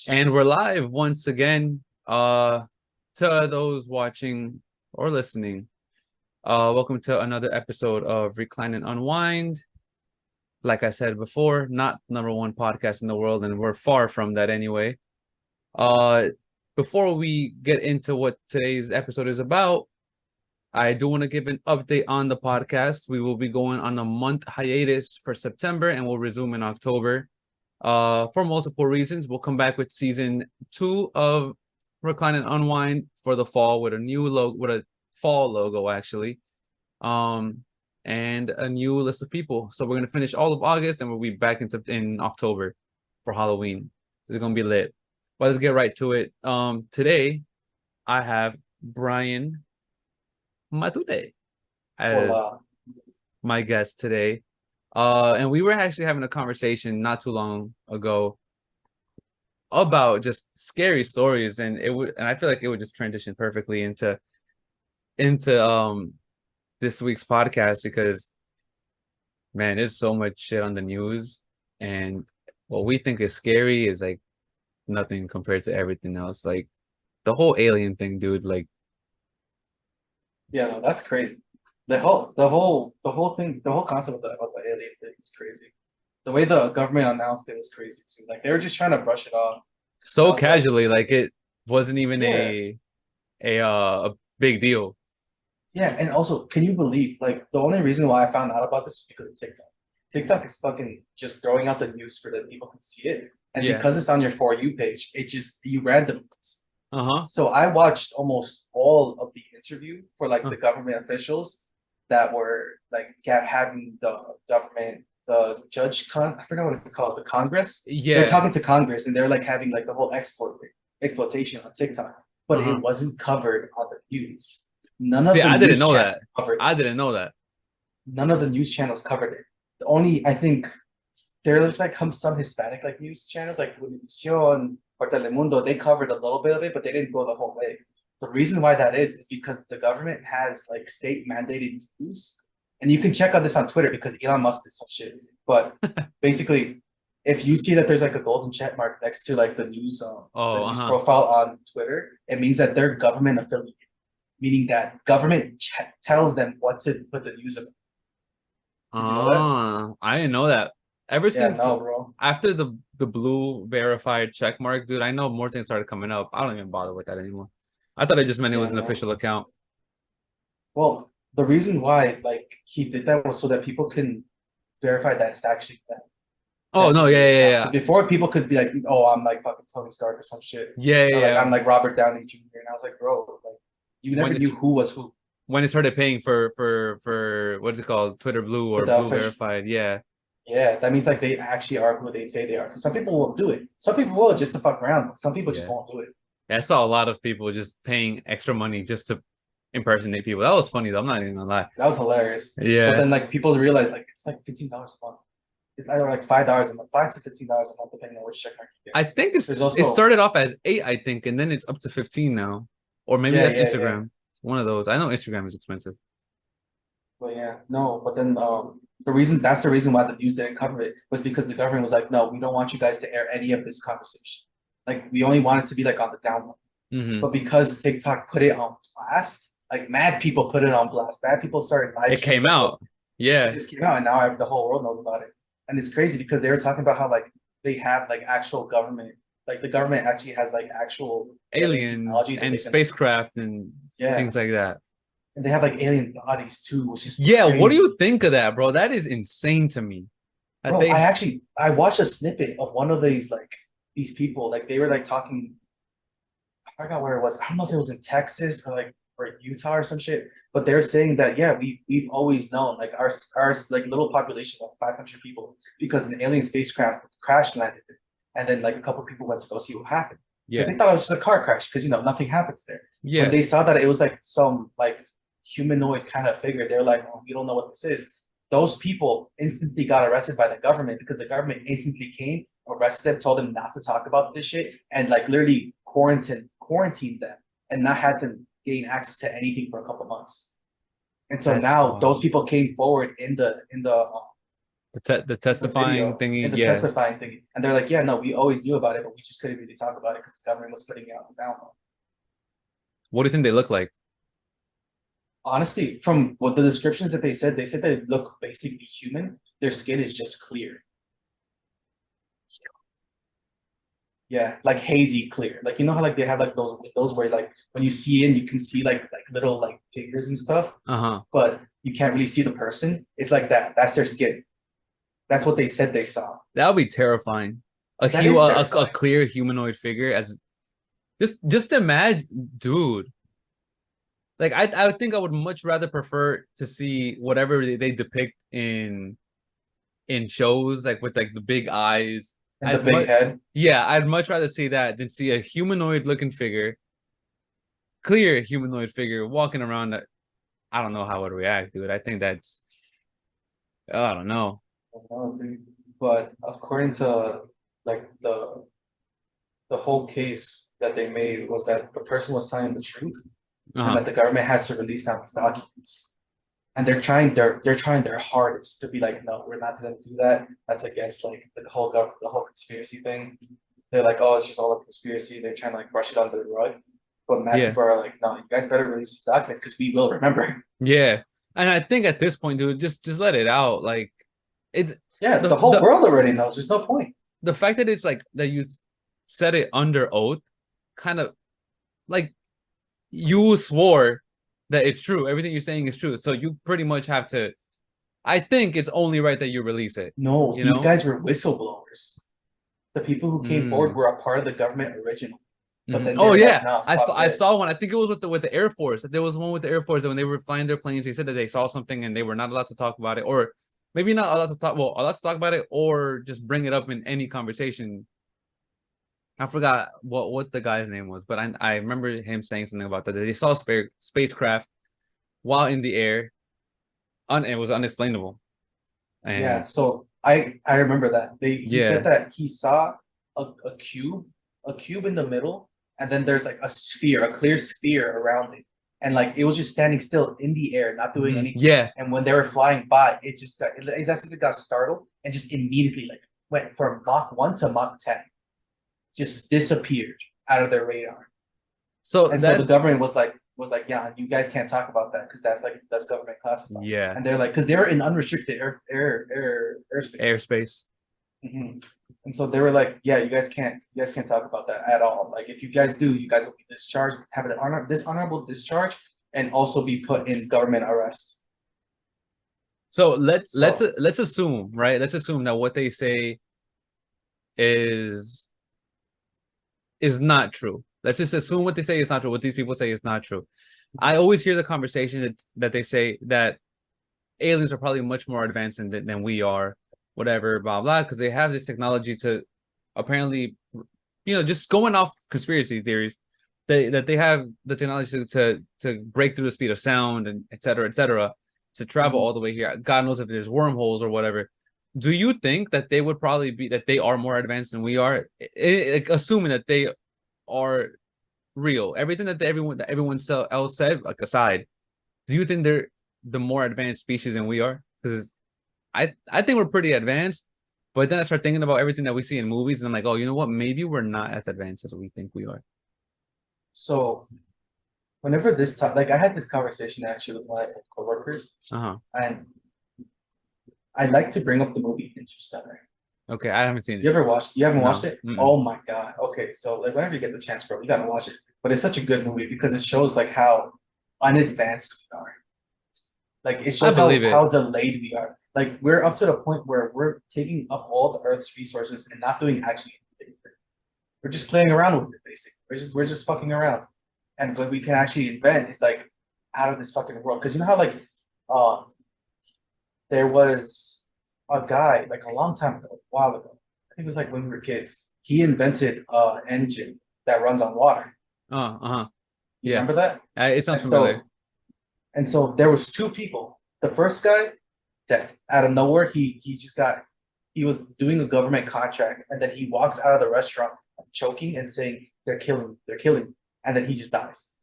And we're live once again. To those watching or listening, welcome to another episode of Recline and Unwind. Like I said before, not number one podcast in the world, and we're far from that anyway. Uh, Before we get into what today's episode is about, I do want to give an update on the podcast. We will be going on a month hiatus for September, and we'll resume in October. For multiple reasons. We'll come back with season 2 of Recline and Unwind for the fall with a new logo, with a fall logo actually, and a new list of people. So we're gonna finish all of August, and we'll be back in October for Halloween. So it's gonna be lit. But let's get right to it. Today I have Bryan Matute as Hola. my guest today. And we were actually having a conversation not too long ago about just scary stories, and I feel like it would just transition perfectly into this week's podcast because man, there's so much shit on the news, and what we think is scary is like nothing compared to everything else. Like the whole alien thing, dude. Like, Yeah, no, that's crazy. The whole concept of the alien thing is crazy. The way the government announced it was crazy too. Like they were just trying to brush it off. And I so was like, casually, like it wasn't even yeah, a big deal. yeah. And also, can you believe like the only reason why I found out about this is because of TikTok. TikTok is fucking just throwing out the news for that people can see it. And Yeah. because it's on your For You page, it just you random. Uh-huh. So I watched almost all of the interview for like Uh, the government officials that were like having the government, the I forgot what it's called, the Congress. They're yeah. talking to Congress and they're like having like the whole exploitation on TikTok, but it Uh-huh. wasn't covered on the news. None See, of the I didn't news know channels that. covered it. I didn't know that. None of the news channels covered it. The only I think there looks like some Hispanic like news channels like Univision or Telemundo. They covered a little bit of it, but they didn't go the whole way. The reason why that is because the government has like state mandated news, and you can check on this on Twitter because Elon Musk did some shit. But basically, if you see that there's like a golden check mark next to like the Oh, news uh-huh. profile on Twitter, it means that they're government affiliated, meaning that government tells them what to put the news about. Did you know that? I didn't know that. Ever Yeah, since no, bro. after the blue verified check mark, dude, I know more things started coming up. I don't even bother with that anymore. I thought it just meant it Yeah, was an no. official account. Well, the reason why like he did that was so that people can verify that it's actually them Oh that no, made yeah, the yeah, accounts. yeah. Because before people could be like, "Oh, I'm like fucking Tony Stark or some shit," Yeah, yeah, or like yeah. I'm like Robert Downey Jr. And I was like, "Bro, like you When never it's knew who was who." when it started paying for what's it called? Twitter Blue But or the Blue official, Verified. Yeah. yeah, that means like they actually are who they say they are. Because some people will do it. Some people will just to fuck around. But some people just Yeah. won't do it. I saw a lot of people just paying extra money just to impersonate people. That was funny though. I'm not even gonna lie. That was hilarious. But Yeah. then like people realize like it's like $15 a month. It's either like $5 a month, $5 to $15 a month, depending on which check mark you get. I think There's it also started off as 8, I think, and then it's up to 15 now. Or maybe yeah, that's yeah, yeah. Instagram. One of those. I know Instagram is expensive. But yeah, no, but then that's the reason why the news didn't cover it was because the government was like, no, we don't want you guys to air any of this conversation. Like we only want it to be like on the down low. Hmm. But because TikTok put it on blast, like mad people put it on blast. Mad people started live It streaming came the whole out. it Yeah. just came out and now the whole world knows about it. And it's crazy because they were talking about how like they have like actual government, like the government actually has like actual alien Aliens technology that and they can spacecraft and yeah. things like that. And they have like alien bodies too, which is Yeah, what do you crazy. think of that, bro? That is insane to me. That Bro, they I watched a snippet of one of these people, like they were like talking, I forgot where it was. I don't know if it was in Texas or Utah or some shit, but they're saying that yeah, we've always known like our like little population of 500 people because an alien spacecraft crash landed and then like a couple people went to go see what happened. Because yeah. they thought it was just a car crash because nothing happens there. When Yeah. they saw that it was like some like humanoid kind of figure, they're like, oh, we don't know what this is. Those people instantly got arrested by the government because the government instantly came, arrested them, told them not to talk about this shit, and like literally quarantined them and not had them gain access to anything for a couple months. And so That's now those wild. people came forward in the The testifying video thingy, in the yeah. testifying thingy, and they're like, yeah, no, we always knew about it, but we just couldn't really talk about it because the government was putting it on the down low. What do you think they look like? Honestly, from what the descriptions that they said they look basically human. Their skin is just clear. Yeah, like hazy clear. Like you know how like they have like those windows where like when you see in, you can see like little like figures and stuff, Uh-huh. but you can't really see the person. It's like that. That's their skin. That's what they said they saw. That would be terrifying. That is A terrifying. clear humanoid figure as just imagine, dude. Like I would think I would much rather prefer to see whatever they depict in shows like with like the big eyes. And the I'd big much head. Yeah, I'd much rather see that than see a humanoid looking figure, clear humanoid figure walking around that I don't know how I would react, dude. I think that's I don't know. I don't know, dude. But according to like the whole case that they made was that the person was telling the truth and Uh-huh. that the government has to release now these documents. And they're trying their hardest to be like, no, we're not gonna do that. That's against like the whole conspiracy thing. They're like, oh, it's just all a conspiracy. They're trying to like brush it under the rug. But mad Yeah. people are like, no, you guys better release these documents because we will remember. Yeah. And I think at this point, dude, just let it out. Like it Yeah, the the whole the world already knows. There's no point. the fact that it's like that you said it under oath, kind of like you swore that it's true. Everything you're saying is true. So you pretty much have to. I think it's only right that you release it. No, You these know? guys were whistleblowers. The people who came forward Mm. were a part of the government originally. But then they Oh were like, yeah, nah, I fuck saw this. one. I think it was with the Air Force. There was one with the Air Force that when they were flying their planes, they said that they saw something and they were not allowed to talk about it, or maybe not allowed to talk. Well, allowed to talk about it, or just bring it up in any conversation. I forgot what the guy's name was, but I remember him saying something about that. They saw a spacecraft while in the air, it was unexplainable. Yeah, And so I remember that. He said yeah, that he saw a cube in the middle, and then there's like a clear sphere around it. And like it was just standing still in the air, not doing anything. yeah. And when they were flying by, it's as if it got startled and just immediately like went from Mach 1 to Mach 10. Just disappeared out of their radar. So And so the government was like, yeah, you guys can't talk about that because that's government classified. yeah, And they're like, because they were in unrestricted airspace. airspace. Hmm. And so they were like, yeah, you guys can't talk about that at all. Like if you guys do, you guys will be discharged, have an dishonorable discharge, and also be put in government arrest. So let's So let's assume, right? Let's assume that what they say is not true. Let's just assume what they say is not true. What these people say is not true. I always hear the conversation that they say that aliens are probably much more advanced than we are, whatever, blah blah, because they have this technology to apparently, just going off conspiracy theories, that they have the technology to break through the speed of sound and et cetera, to travel all the way here. God knows if there's wormholes or whatever. Do you think that they would probably be that they are more advanced than we are, assuming that they are real? Everything that everyone else said, like aside, do you think they're the more advanced species than we are? Because I think we're pretty advanced, but then I start thinking about everything that we see in movies, and I'm like, oh, you know what? Maybe we're not as advanced as we think we are. so whenever this time, like I had this conversation actually with my coworkers, Uh-huh. and I like to bring up the movie Interstellar. Okay, I haven't seen You it. ever watched? You haven't watched No. it? Mm-mm. Oh my God. Okay, so like whenever you get the chance, bro, you gotta watch it. But it's such a good movie because it shows like how unadvanced we are. Like it I shows how believe it. delayed we are. Like we're up to the point where we're taking up all the Earth's resources and not doing actually anything. We're just playing around with it, basically. We're just fucking around. And what we can actually invent is like out of this fucking world. Because you know how like uh there was a guy like a long time ago, a while ago. I think it was like when we were kids. He invented an engine that runs on water. Uh-huh. You Yeah. remember that? It sounds And so familiar. and so there was two people. The first guy dead out of nowhere. He was doing a government contract, and then he walks out of the restaurant choking and saying, they're killing me," and then he just dies.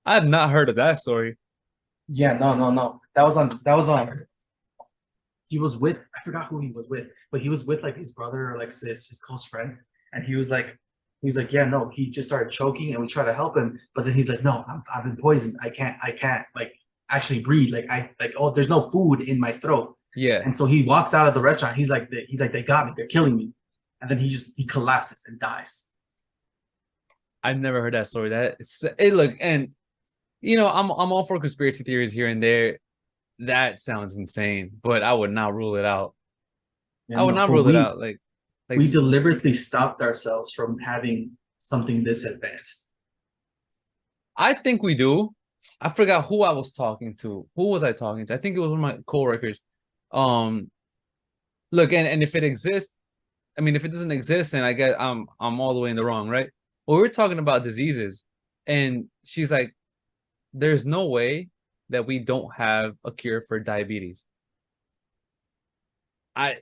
I have not heard of that story. Yeah, no, no, no. That was on he was with, I forgot who he was with, but he was with like his brother or like his close friend, and he was like, yeah, no, he just started choking, and we tried to help him, but then he's like, no, I've been poisoned. I can't like actually breathe. Oh, there's no food in my throat. Yeah. And so he walks out of the restaurant. He's like, they got me. They're killing me. And then he collapses and dies. I've never heard that story. Look, and I'm all for conspiracy theories here and there. That sounds insane, but I would not rule it out. I And would no, not but rule it we out. Like we deliberately stopped ourselves from having something this advanced. I think we do. I forgot who I was talking to. Who was I talking to? I think it was one of my coworkers. Um, Look, and if it exists, I mean, if it doesn't exist, then I guess I'm all the way in the wrong, right? Well, we're talking about diseases, and she's like, "There's no way that we don't have a cure for diabetes." I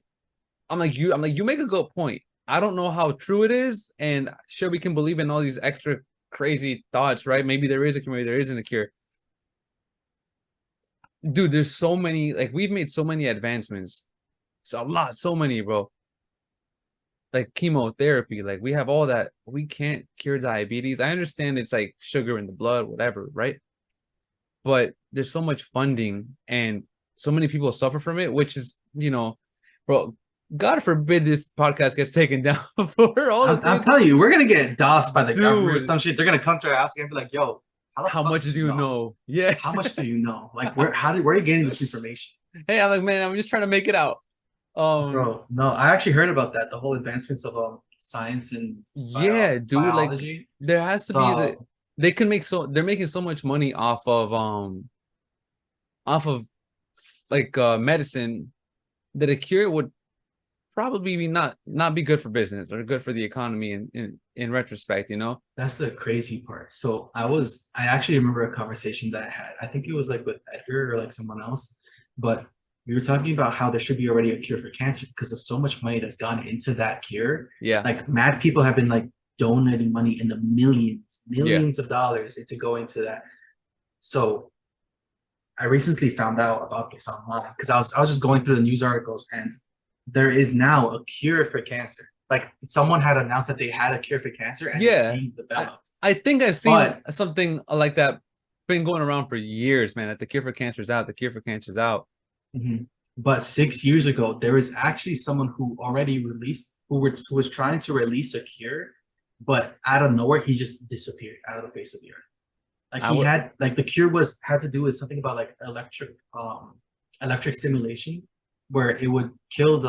I'm like you make a good point. I don't know how true it is, and sure we can believe in all these extra crazy thoughts, right? Maybe there is a cure, maybe there isn't a cure. Dude, there's so many, like we've made so many advancements. It's a lot, so many, bro. Like chemotherapy, like we have all that. We can't cure diabetes. I understand it's like sugar in the blood, whatever, right? But there's so much funding and so many people suffer from it, which is, bro, God forbid this podcast gets taken down for all the I'm things. telling you, we're gonna get DOSed by the government or Dude, some shit. They're gonna come to our house and be like, "Yo, how the how fuck much do do you you know? know? Yeah. How much do you know? Like, where are you getting this information?" Hey, I'm like, man, I'm just trying to make it out. Bro, no, I actually heard about that. The whole advancements of science and Yeah, dude, like biology. there has to be The they're making so much money off of like medicine that a cure would probably be not be good for business or good for the economy in retrospect, That's the crazy part. So I actually remember a conversation that I had. I think it was like with Edgar or like someone else, but we were talking about how there should be already a cure for cancer because of so much money that's gone into that cure. Yeah. Like mad people have been like donating money in the millions, Yeah. millions of dollars into going to that. So I recently found out about this online because I was just going through the news articles and there is now a cure for cancer. Like someone had announced that they had a cure for cancer and it's Yeah. being developed. I think I've seen But something like that been going around for years, man. That the cure for cancer's out, the cure for cancer's out. mhm. But 6 years ago, there was actually someone who already released who was trying to release a cure, but out of nowhere, he just disappeared out of the face of the earth. Like I he would had like the cure had to do with something about like electric stimulation, where it would kill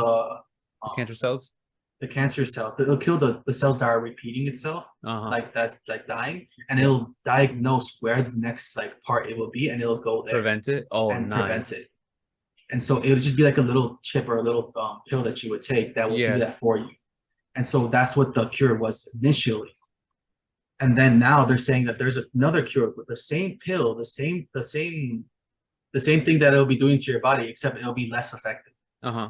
cancer cells. the cancer cells. It'll kill the cells that are repeating itself, Uh-huh. like that's like dying, and Yeah. it'll diagnose where the next like part it will be, and it'll go there Prevent it. Oh, and prevent nice. it. And so it would just be like a little chip or a little pill that you would take that would do Yeah. that for you. And so that's what the cure was initially. And then now they're saying that there's another cure with the same pill, the same thing that it'll be doing to your body, except it'll be less effective. Uh-huh.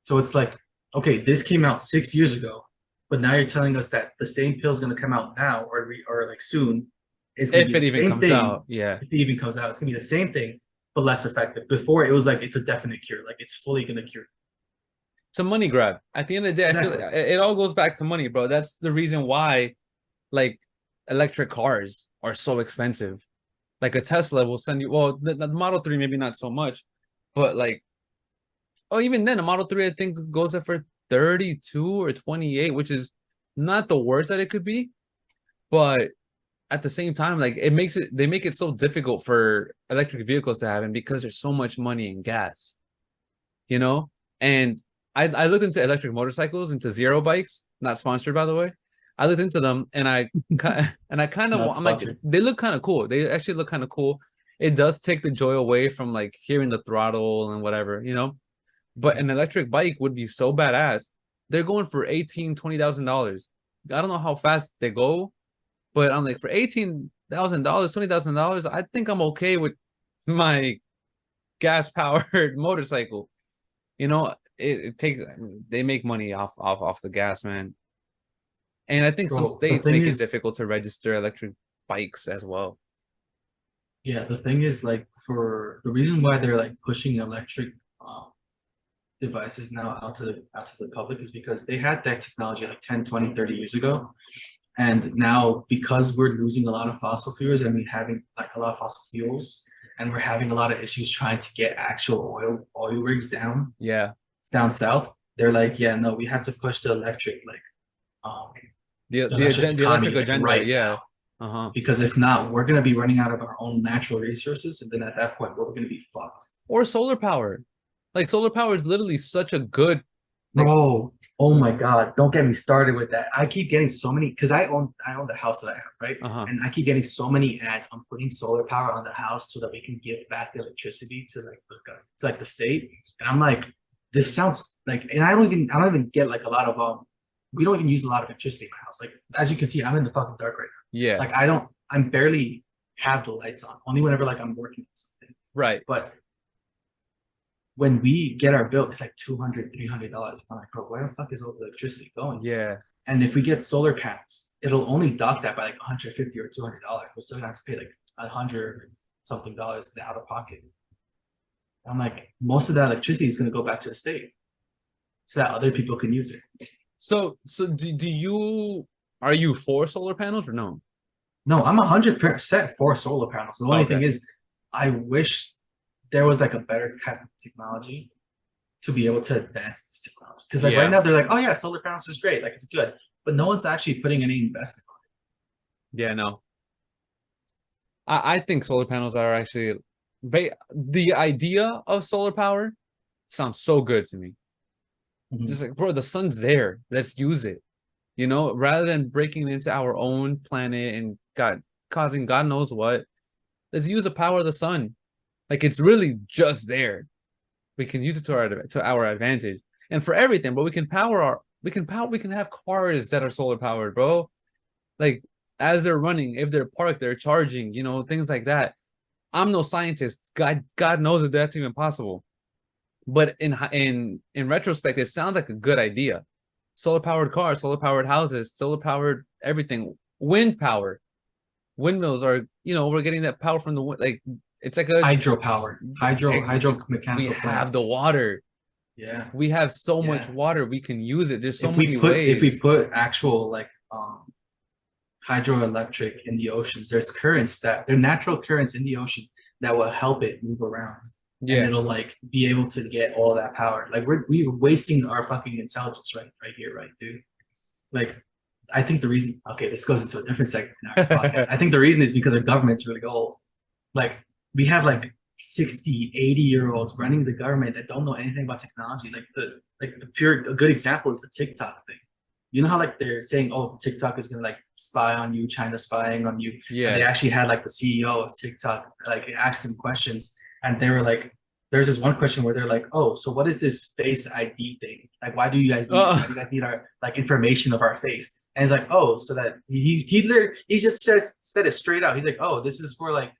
So it's like, okay, this came out 6 years ago, but now you're telling us that the same pill is going to come out now or like soon. It's going to If be it the even same comes thing. out, yeah. If it even comes out, it's going to be the same thing, but less effective. Before it was like it's a definite cure, like it's fully going to cure. It's a money grab. At the end of the day, I feel Exactly. like it all goes back to money, bro. That's the reason why, like, electric cars are so expensive. Like a Tesla will send you, well, the Model 3 maybe not so much, but like, oh, even then, a Model 3 I think goes up for 32 or 28, which is not the worst that it could be, but at the same time, like they make it so difficult for electric vehicles to happen because there's so much money in gas, you know? And I looked into electric motorcycles, into zero bikes, not sponsored by the way. I looked into them and I kind of Not I'm like, sponsored. they look kind of cool. They actually look kind of cool. It does take the joy away from like hearing the throttle and whatever. But an electric bike would be so badass. They're going for $18,000-$20,000. I don't know how fast they go, but I'm like, for $18,000, $20,000, I think I'm okay with my gas powered motorcycle. It takes they make money off the gas, man. And I think some Bro, the states thing make it is, difficult to register electric bikes as well. yeah, the thing is like for the reason why they're like pushing electric devices now out to the public is because they had that technology like 10, 20, 30 years ago. And now because we're losing a lot of fossil fuels and we're having like a lot of fossil fuels and we're having a lot of issues trying to get actual oil rigs down south, they're like, yeah, no, we have to push the electric the electric like, agenda, right yeah. now. Because if not, we're gonna be running out of our own natural resources, and then at that point, we're gonna be fucked. Or solar power. Like solar power is literally such a good like, Bro, oh my God, don't get me started with that. I keep getting so many because I own the house that I have, right? And I keep getting so many ads on putting solar power on the house so that we can give back the electricity to like the state. And I'm like, this sounds like, and I don't even get like a lot of we don't even use a lot of electricity in my house. Like as you can see, I'm in the fucking dark right now. yeah. Like I'm barely have the lights on, only whenever like I'm working on something. Right. But when we get our bill, it's like $200, $300. I'm like, bro, where the fuck is all the electricity going? Yeah. And if we get solar panels, it'll only dock that by like 150 or $200. We're still gonna have to pay like $100 something out of pocket. I'm like, most of that electricity is gonna go back to the state, so that other people can use it. So are you for solar panels or no? No, I'm 100% for solar panels. The only thing is, I wish there was like a better kind of technology to be able to advance this technology. Because like right now they're like, oh yeah, solar panels is great, like it's good, but no one's actually putting any investment on it. Yeah, no. I think solar panels are actually the idea of solar power sounds so good to me. Just like, bro, the sun's there. Let's use it. You know, rather than breaking into our own planet and causing God knows what, let's use the power of the sun. Like it's really just there. We can use it to our advantage. And for everything, but we can have cars that are solar powered, bro. Like as they're running, if they're parked, they're charging, you know, things like that. I'm no scientist. God knows if that's even possible. But in retrospect, it sounds like a good idea. Solar powered cars, solar powered houses, solar powered everything. Wind power, windmills are, you know, we're getting that power from the like. It's like a hydro mechanical. We have the water. Yeah, we have so much water. We can use it. There's so many ways. If we put actual like hydroelectric in the oceans, there's currents they're natural currents in the ocean that will help it move around. Yeah, and it'll like be able to get all that power. Like we're wasting our fucking intelligence right here, right, dude. Like I think the reason. Okay, this goes into a different segment in our podcast. I think the reason is because our government's really old. Like we have like 60, 80-year-olds running the government that don't know anything about technology. A good example is the TikTok thing. You know how like they're saying, oh, TikTok is gonna like spy on you, China spying on you. Yeah. And they actually had like the CEO of TikTok like asked them questions, and they were like, there's this one question where they're like, oh, so what is this Face ID thing? Like, why do you guys need our like information of our face? And he's like, oh, so that he just said it straight out. He's like, oh, this is for like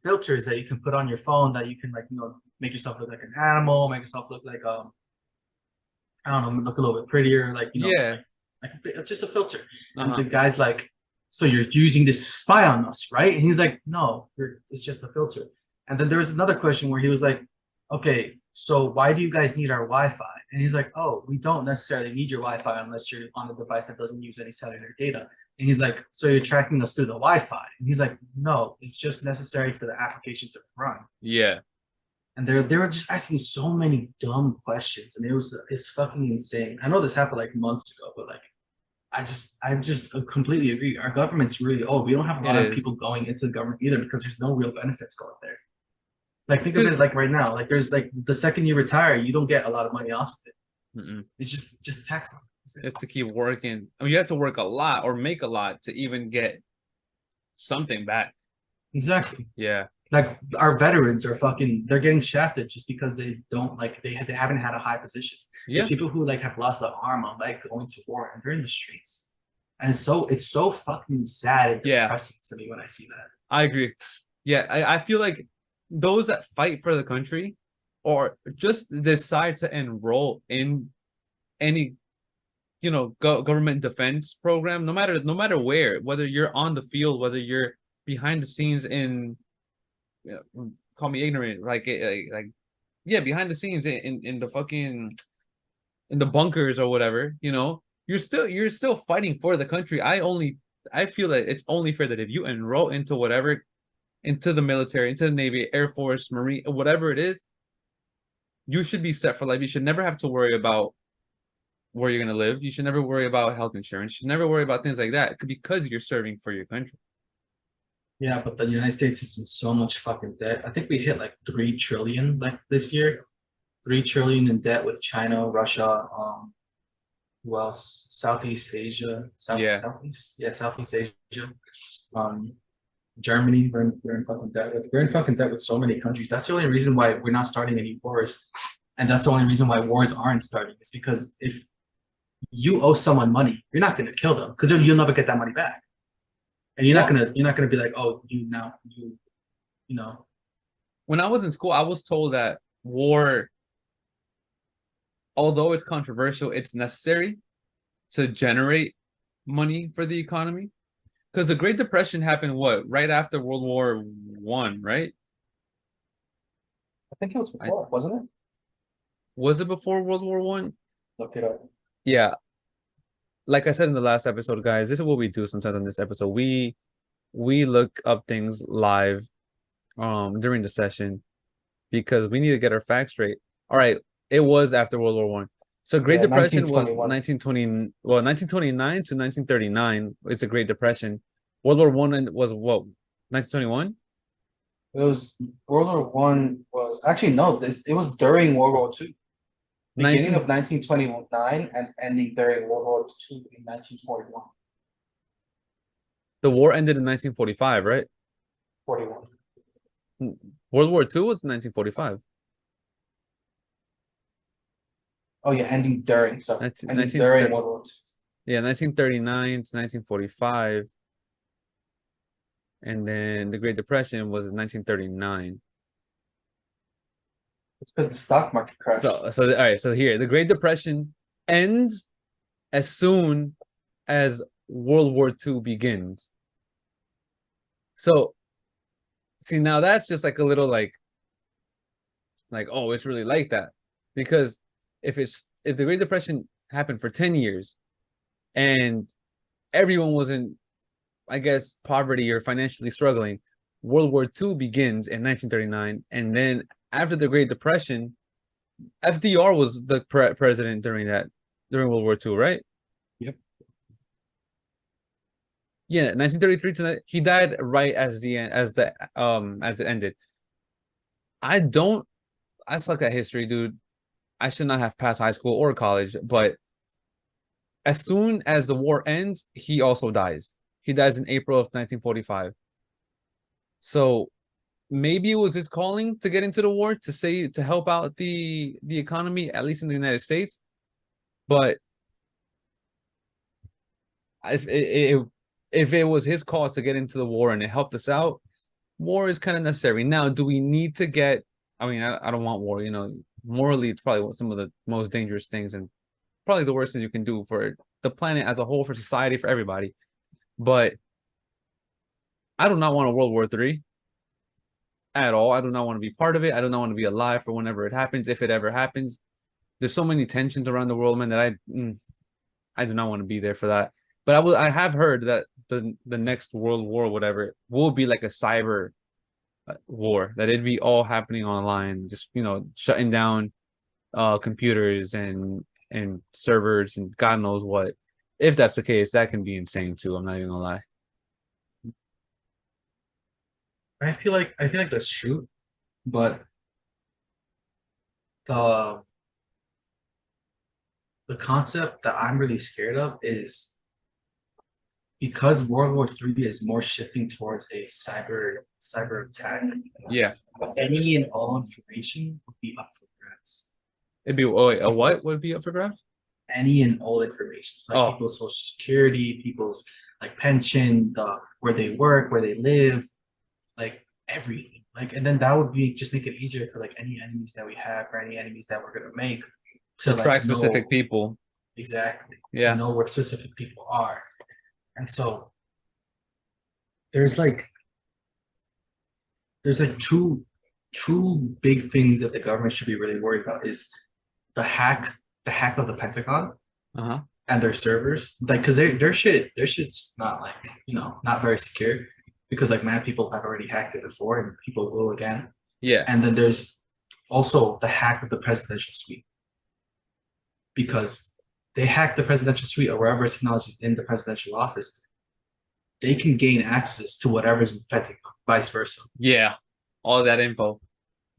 filters that you can put on your phone that you can like, you know, make yourself look like an animal, make yourself look like I don't know, look a little bit prettier, like, you know, like just a filter. And the guy's like, so you're using this to spy on us, right? And he's like, no, it's just a filter. And then there was another question where he was like, okay, so why do you guys need our Wi-Fi? And he's like, oh, we don't necessarily need your Wi-Fi unless you're on a device that doesn't use any cellular data. And he's like, so you're tracking us through the Wi-Fi? And he's like, no, it's just necessary for the application to run. Yeah. And they were just asking so many dumb questions, and it's fucking insane. I know this happened like months ago, but like I just completely agree. Our government's really old. We don't have a lot of people going into the government either because there's no real benefits going there. Like think of it like right now, like there's like the second you retire, you don't get a lot of money off of it. It's just tax money. You have to keep working. I mean, you have to work a lot or make a lot to even get something back. Exactly. Yeah. Like our veterans are they're getting shafted just because they don't like they haven't had a high position. Yeah. There's people who like have lost their arm on like going to war and they're in the streets. And so it's so fucking sad and depressing to me when I see that. I agree. Yeah, I feel like those that fight for the country or just decide to enroll in any, you know, government defense program, no matter where, whether you're on the field, whether you're behind the scenes in, call me ignorant, like, you behind the scenes in the fucking in the bunkers or whatever, you're still fighting for the country. I feel that it's only fair that if you enroll into whatever, into the military, into the Navy, Air Force, Marine, whatever it is, you should be set for life. You should never have to worry about where you're gonna live. You should never worry about health insurance. You should never worry about things like that because you're serving for your country. Yeah, but the United States is in so much fucking debt. I think we hit like 3 trillion like this year. 3 trillion in debt with China, Russia, who else? Southeast Asia, Yeah. Southeast Asia. Um, Germany, we're in fucking debt with. We're in fucking debt with so many countries. That's the only reason why we're not starting any wars, and that's the only reason why wars aren't starting. Is because if you owe someone money, you're not gonna kill them because you'll never get that money back, and you're not gonna be like, oh, you know. When I was in school, I was told that war, although it's controversial, it's necessary to generate money for the economy. Because the Great Depression happened right after World War One, right? I think it was before, wasn't it? Was it before World War One? Look it up. Yeah. Like I said in the last episode, guys, this is what we do sometimes on this episode. We look up things live during the session because we need to get our facts straight. All right, it was after World War One. So Great Depression was 1920, well, 1929 to 1939 is the Great Depression. World War One was what, 1921? It was World War One was actually no, it was during World War Two. Beginning of 1929 and ending during World War Two in 1941. The war ended in 1945, right? 41. World War Two was 1945. Oh yeah, ending during. So ending 19, during World War II. Yeah, 1939 to 1945. And then the Great Depression was 1939. It's because the stock market crashed. So all right, so here, the Great Depression ends as soon as World War II begins. So see, now that's just like a little like, oh, it's really like that. Because if the Great Depression happened for 10 years and everyone was in, I guess, poverty or financially struggling, World War II begins in 1939. And then after the Great Depression, FDR was the president during World War II, right? Yep. Yeah, 1933 to he died right as the end, as it ended. I suck at history, dude. I should not have passed high school or college, but as soon as the war ends, he also dies. He dies in April of 1945. So maybe it was his calling to get into the war to help out the economy, at least in the United States. But if it was his call to get into the war and it helped us out, war is kind of necessary. Now, do we need to get? I mean, I don't want war. Morally, it's probably some of the most dangerous things and probably the worst thing you can do for the planet as a whole, for society, for everybody. But I do not want a World War III at all. I do not want to be part of it. I do not want to be alive for whenever it happens, if it ever happens. There's so many tensions around the world, man, that I do not want to be there for that. But I have heard that the next World War, whatever, will be like a cyber war, that it'd be all happening online, just shutting down computers and servers and God knows what. If that's the case, that can be insane too. I'm not even gonna lie. I feel like that's true, but the concept that I'm really scared of is because World War III is more shifting towards a cyber attack. Yeah. Any and all information would be up for grabs. It'd be a what would be up for grabs? Any and all information. So like people's social security, people's like pension, where they work, where they live, like everything. Like, and then that would be just make it easier for like any enemies that we have or any enemies that we're gonna make to track specific people. Exactly. Yeah. To know where specific people are. And so there's like two two big things that the government should be really worried about is the hack of the Pentagon Uh-huh. and their servers. Like, cause their shit's not like, not very secure because like mad people have already hacked it before and people will again. Yeah. And then there's also the hack of the presidential suite because they hack the presidential suite or wherever technology is in the presidential office. They can gain access to whatever's in the Pentagon, vice versa. Yeah. All that info.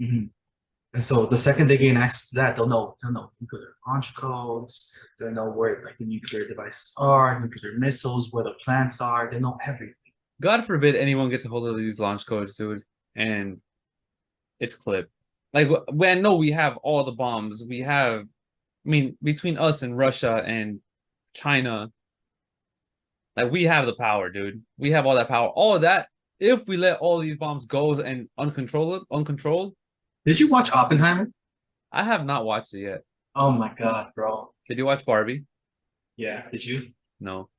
Mhm. And so the second they gain access to that, they'll know nuclear launch codes, they'll know where like the nuclear devices are, nuclear missiles, where the plants are, they know everything. God forbid anyone gets a hold of these launch codes, dude, and it's clipped. Like, I know we have all the bombs. We have, I mean, between us and Russia and China, like we have the power, dude. We have all that power. All of that. If we let all these bombs go and uncontrolled, Did you watch Oppenheimer? I have not watched it yet. Oh my god, bro. Did you watch Barbie? Yeah, did you? No.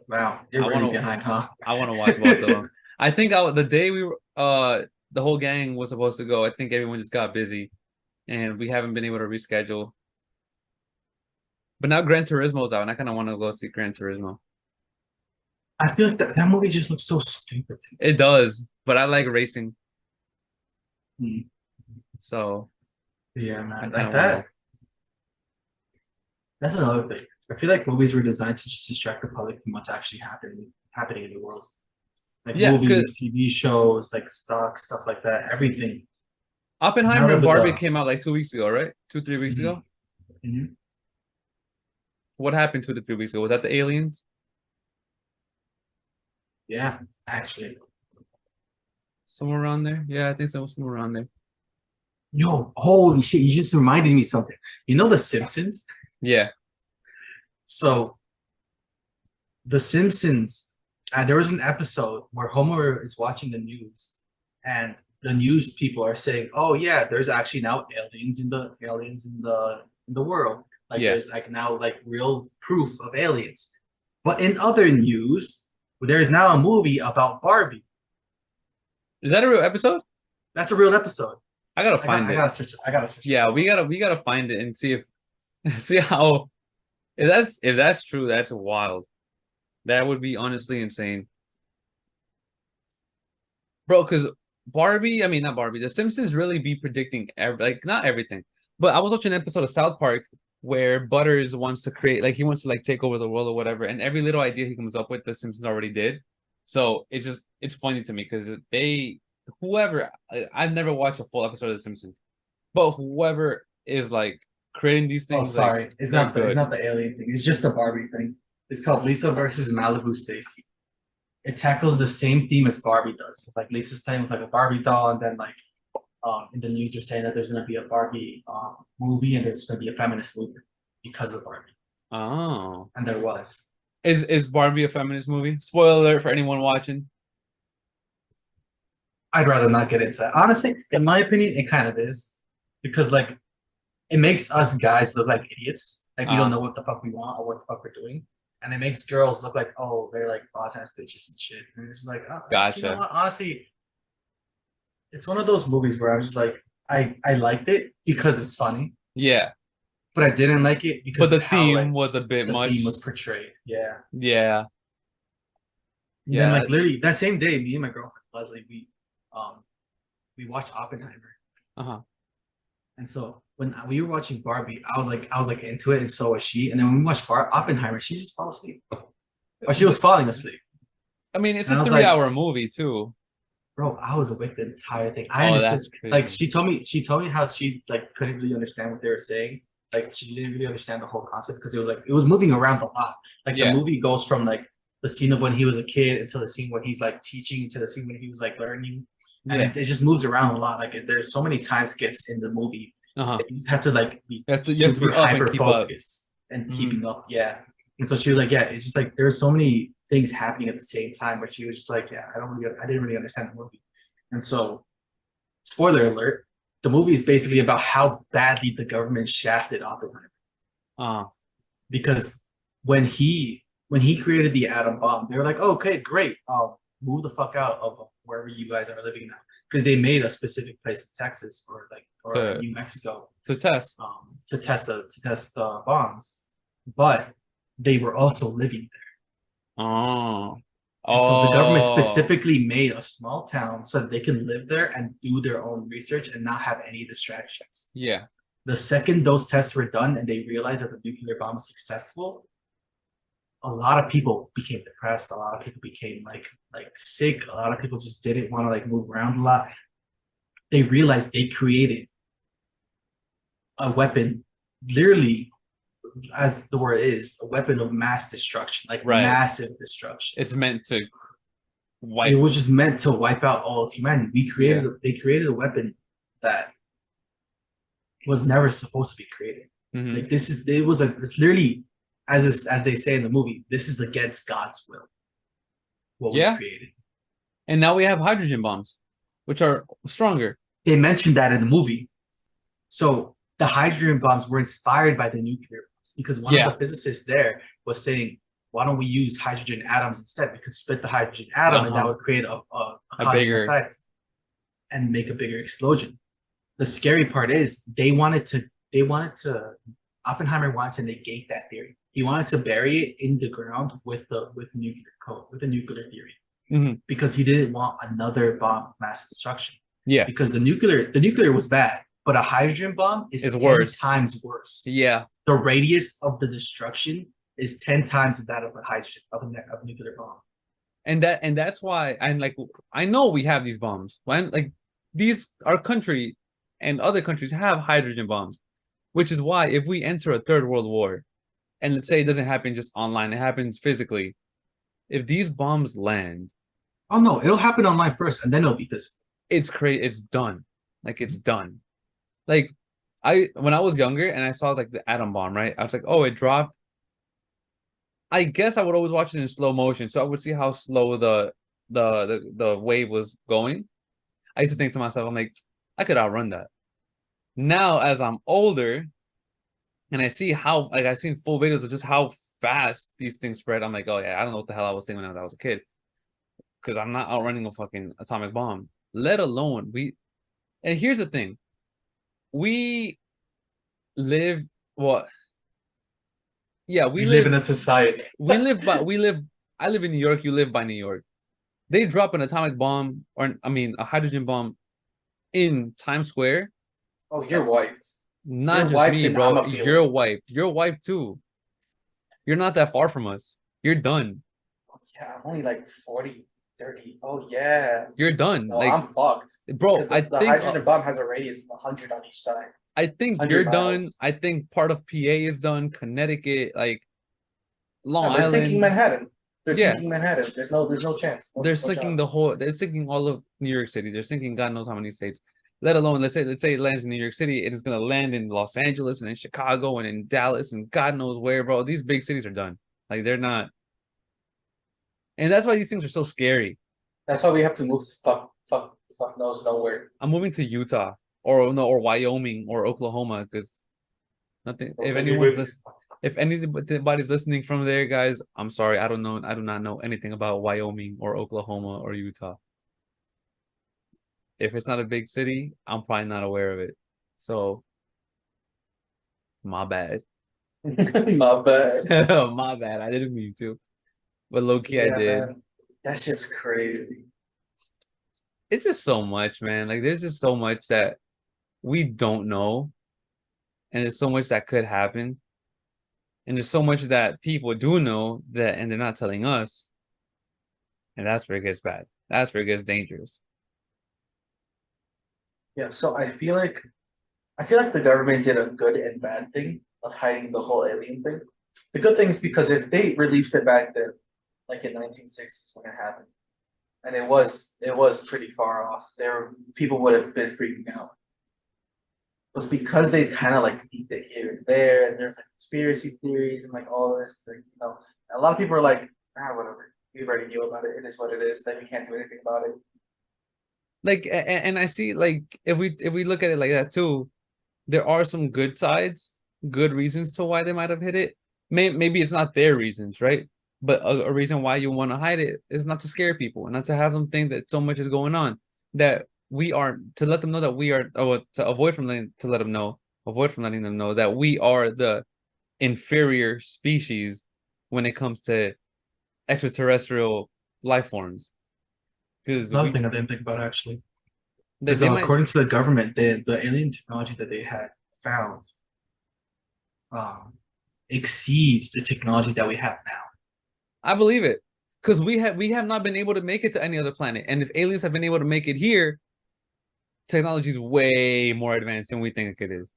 Wow, you're I really wanna- behind, huh? I want to watch both of them. I think the day we were the whole gang was supposed to go. I think everyone just got busy, and we haven't been able to reschedule. But now Gran Turismo's out, and I kind of want to go see Gran Turismo. I feel like that movie just looks so stupid to me. It does, but I like racing, Hmm. so Yeah, I man. kind Like of that. want That's another thing. I feel like movies were designed to just distract the public from what's actually happening in the world. Like to. Yeah, because movies, TV shows, like stocks, stuff like that. Everything. Now Oppenheimer that and with Barbie the came out like 2 weeks ago, right? 2, 3 weeks Mhm, ago. mhm. What happened 2 to 3 weeks ago? Was that the aliens? Yeah, actually. Somewhere around there? Yeah, I think so. Somewhere around there. Yo, holy shit, you just reminded me something. You know The Simpsons? Yeah. So The Simpsons, there was an episode where Homer is watching the news, and the news people are saying, "Oh yeah, there's actually now aliens in the world. Like Yeah. there's like now like real proof of aliens." But in other news, there is now a movie about Barbie. Is that a real episode? That's a real episode. I gotta I got find I it. gotta search it. I gotta search it. Yeah, we gotta find it and see if see how if that's true, that's wild. That would be honestly insane. Bro, because Barbie, I mean not Barbie, The Simpsons really be predicting like not everything. But I was watching an episode of South Park where Butters wants to create like he wants to like take over the world or whatever, and every little idea he comes up with, The Simpsons already did. So it's funny to me because I've never watched a full episode of The Simpsons, but whoever is like creating these Oh, things, like sorry. It's they're not the it's good. not the alien thing. It's just the Barbie thing. It's called Lisa versus Malibu Stacy. It tackles the same theme as Barbie does. It's like Lisa's playing with like a Barbie doll, and then like in the news they're saying that there's gonna be a Barbie movie and there's gonna be a feminist movement because of Barbie. Oh. And there was. Is Barbie a feminist movie? Spoiler alert for anyone watching. I'd rather not get into that. Honestly, in my opinion, it kind of is. Because like it makes us guys look like idiots. Like we don't know what the fuck we want or what the fuck we're doing. And it makes girls look like, oh, they're like boss ass bitches and shit. And it's like, oh, you know Gotcha. what? Honestly, it's one of those movies where I was just like, I liked it because it's funny, Yeah. but I didn't like it But because the of how theme like was a bit the theme much. was portrayed. Yeah. Yeah. And then Yeah. like literally that same day, me and my girlfriend Leslie, we watched Oppenheimer. Uh-huh. And so when we were watching Barbie, I was like into it, and so was she. And then when we watched Oppenheimer, she just fell asleep, or she was falling asleep. I mean, it's And a I was 3 hour movie too. bro, I was awake the entire thing. I Oh, understood. that's Like crazy. she told me how she like couldn't really understand what they were saying. Like she didn't really understand the whole concept because it was moving around a lot. Like the Yeah. movie goes from like the scene of when he was a kid until the scene when he's like teaching to the scene when he was like learning, and Yeah. it just moves around a lot. Like there's so many time skips in the movie. Uh-huh. You just have to like be You have to be super up and hyper keep up. focused and Mhm. keeping up. Yeah. And so she was like, yeah, it's just like there's so many things happening at the same time, but she was just like, yeah, I didn't really understand the movie. And so, spoiler alert, the movie is basically about how badly the government shafted Oppenheimer. Uh, Because when he created the atom bomb, they were like, oh, okay, great, move the fuck out of wherever you guys are living now. because they made a specific place in Texas or To New Mexico test. to test the bombs, but they were also living there. Oh. And so the government Oh. specifically made a small town so that they can live there and do their own research and not have any distractions. Yeah. The second those tests were done and they realized that the nuclear bomb was successful, a lot of people became depressed. A lot of people became like sick. A lot of people just didn't want to like move around a lot. They realized they created a weapon, literally, as the word is, a weapon of mass destruction, like Right. massive destruction. It's meant to It was just meant to wipe out all of humanity. Yeah. They created a weapon that was never supposed to be created. Mhm. Like it's literally as they say in the movie, this is against God's will. What Yeah. we created. And now we have hydrogen bombs, which are stronger. They mentioned that in the movie. So the hydrogen bombs were inspired by the nuclear bombs because one of the physicists there was saying, why don't we use hydrogen atoms instead? We could split the hydrogen atom and that would create a bigger effect and make a bigger explosion. The scary part is Oppenheimer wanted to negate that theory. He wanted to bury it in the ground with the nuclear theory. Because he didn't want another bomb of mass destruction. Yeah. Because the nuclear was bad, but a hydrogen bomb is 10 times worse. Yeah. The radius of the destruction is 10 times that of a nuclear bomb. And that's why I know we have these bombs. When our country and other countries have hydrogen bombs, which is why if we enter a third world war, and let's say it doesn't happen just online, it happens physically. If these bombs land, oh no, it'll happen online first, and then it'll be physical. It's crazy. It's done. It's done. When I was younger and I saw the atom bomb, right? I was like, oh, it dropped. I guess I would always watch it in slow motion, so I would see how slow the wave was going. I used to think to myself, I'm like, I could outrun that. Now, as I'm older, and I see how I've seen full videos of just how fast these things spread. I'm like, oh yeah, I don't know what the hell I was thinking when I was a kid, because I'm not outrunning a fucking atomic bomb. Let alone and here's the thing, we live what? Yeah, we live in a society. I live in New York. You live by New York. They drop an atomic bomb, or a hydrogen bomb, in Times Square. Oh, you're wiped. Not just me, bro. You're wiped. You're wiped too. You're not that far from us. You're done. Yeah, I'm only like 40, 30. Oh yeah. You're done. No, I'm fucked. Bro, I think the hydrogen bomb has a radius of 100 on each side. I think you're done. I think part of PA is done. Connecticut, Long Island. They're sinking Manhattan. Sinking Manhattan. There's no chance. They're sinking they're sinking all of New York City. They're sinking God knows how many states. Let alone, let's say it lands in New York City, it is gonna land in Los Angeles and in Chicago and in Dallas and God knows where, bro. These big cities are done. They're not. And that's why these things are so scary. That's why we have to move to fuck knows nowhere. I'm moving to Utah or Wyoming or Oklahoma because nothing. If anybody's listening from there, guys, I'm sorry. I do not know anything about Wyoming or Oklahoma or Utah. If it's not a big city, I'm probably not aware of it. So, my bad. My bad. My bad. I didn't mean to. But low-key, I did. Man. That's just crazy. It's just so much, man. There's just so much that we don't know. And there's so much that could happen. And there's so much that people do know and they're not telling us. And that's where it gets bad. That's where it gets dangerous. Yeah, so I feel like the government did a good and bad thing of hiding the whole alien thing. The good thing is because if they released it back then, in 1960s when it happened, and it was pretty far off, people would have been freaking out. It was because they kind of leaked it here and there, and there's conspiracy theories and all this. A lot of people are like, whatever. We already knew about it. It is what it is. Then we can't do anything about it. And I see if we look at it like that too, there are some good sides, good reasons to why they might have hit it. Maybe it's not their reasons, right? But a reason why you want to hide it is not to scare people and not to have them think that so much is going on. That we are to let them know that we are to avoid from avoid from letting them know that we are the inferior species when it comes to extraterrestrial life forms. Because Another thing I didn't think about actually is they might. according to the government, the alien technology that they had found um, exceeds the technology that we have now. I believe it. Because we have not been able to make it to any other planet. And if aliens have been able to make it here, technology is way more advanced than we think it is.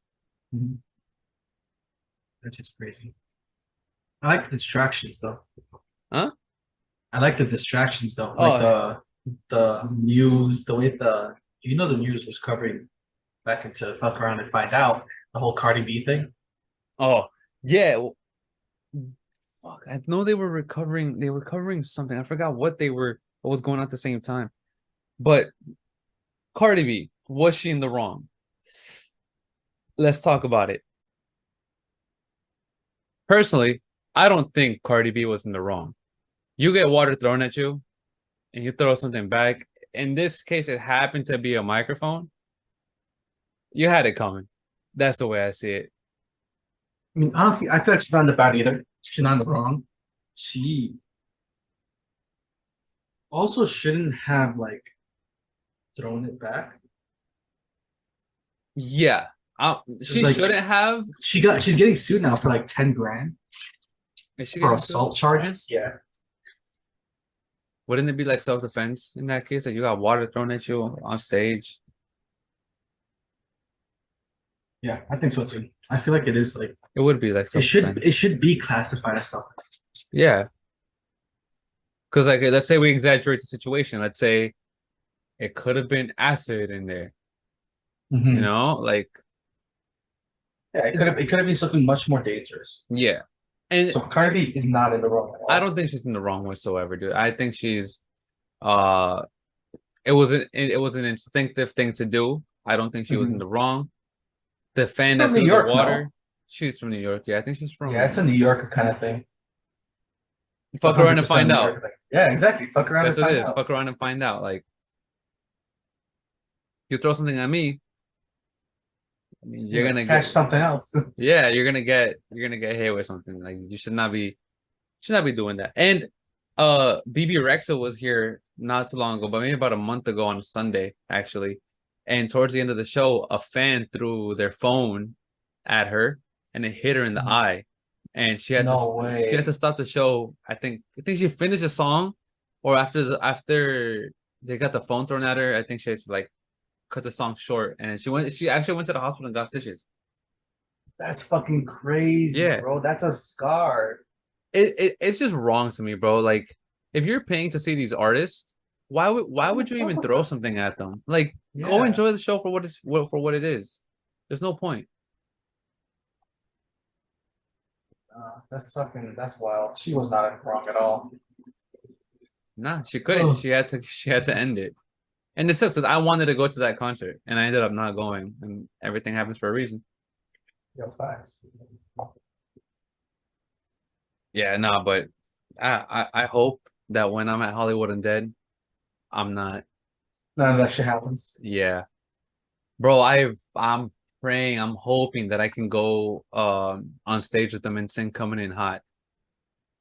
Mm-hmm. That's just crazy. I like the distractions though. Huh? I like the distractions though. Like Oh, the news, the way the the news was covering back into fuck around and find out the whole Cardi B thing. oh, yeah. Fuck, I know they were recovering. They were covering something. I forgot what was going on at the same time. But Cardi B, was she in the wrong? Let's talk about it. Personally, I don't think Cardi B was in the wrong. You get water thrown at you, and you throw something back. In this case, it happened to be a microphone. You had it coming. That's the way I see it. I mean, honestly, I feel like she's not in the bad either. She's not in the wrong. She also shouldn't have like thrown it back. Yeah. She Like shouldn't have. she's getting sued now for like 10 grand Is she for getting sued? assault charges. Yeah. Wouldn't it be like self-defense in that case? That you got water thrown at you on stage? Yeah, I think so too. I feel like it is like It would be like self-defense. it should be classified as self defense. Yeah. Because like let's say we exaggerate the situation. Let's say it could have been acid in there. You Mm-hmm. know, like Yeah, it could have been something much more dangerous. yeah. And So Cardi B is not in the wrong at I all. don't think she's in the wrong whatsoever, dude. I think she's uh it was an instinctive thing to do. I don't think she was in Mm-hmm. the wrong. The fan She's that from New threw the York, no? water, she's from New York. Yeah, I think she's Yeah, it's a from New Yorker kind of thing. It's fuck around and 100% find New out. York thing. Yeah, exactly. Fuck around That's and what it find is. out. Fuck around and find out. Like you throw something at me, I mean, You're you're gonna gonna get catch something else. yeah, you're gonna get hit with something. Like you should not be doing that. And BB Rexa was here not too long ago, but maybe about a month ago on a Sunday, actually. And towards the end of the show, a fan threw their phone at her and it hit her in the eye. And No she had way. to stop the show. I think she finished the song, or after they got the phone thrown at her, I think she had to like cut the song short. And she actually went to the hospital and got stitches. That's fucking crazy, Yeah. bro. That's a scar. It's just wrong to me, bro. Like if you're paying to see these artists, why would you even throw something at them? Like go Yeah. enjoy the show for what it is. There's no point. That's wild. She was not wrong at all. Nah, she couldn't. Oh, She had to end it. And it sucks because I wanted to go to that concert and I ended up not going. And everything happens for a reason. yo, facts. Yeah, no, but I hope that when I'm at Hollywood and Dead, I'm not. None of that shit happens. Yeah. Bro, I'm praying, I'm hoping that I can go on stage with them and sing Coming In Hot.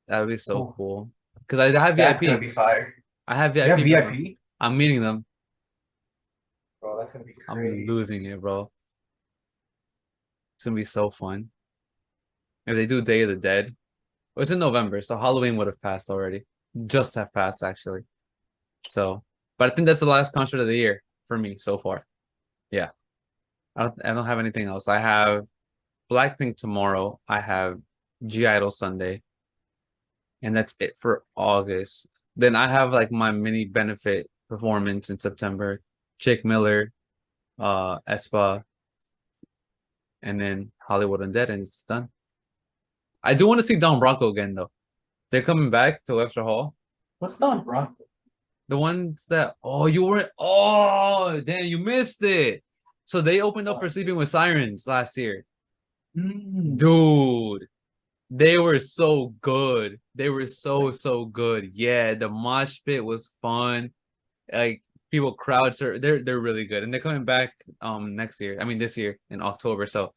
That would be so Oh, cool. Because I have that's gonna VIP. be fire. I have You have VIP for them. VIP? I'm meeting them. Bro, that's gonna be I'm crazy. losing it, bro. It's gonna be so fun. If they do Day of the Dead, it's in November, so Halloween would have passed already. Just have passed actually. So, but I think that's the last concert of the year for me so far. Yeah. I don't have anything else. I have Blackpink tomorrow. I have G Idol Sunday. And that's it for August. Then I have like my mini benefit performance in September. Jake Miller, Espa, and then Hollywood Undead, and it's done. I do want to see Don Bronco again though. They're coming back to Webster Hall. What's Don Bronco? The ones that you weren't damn, you missed it. So they opened up for Sleeping with Sirens last year. Mm. Dude, they were so good. They were so good. Yeah, the mosh pit was fun. Like people crowd surf. They're really good, and they're coming back next year. I mean this year in October. So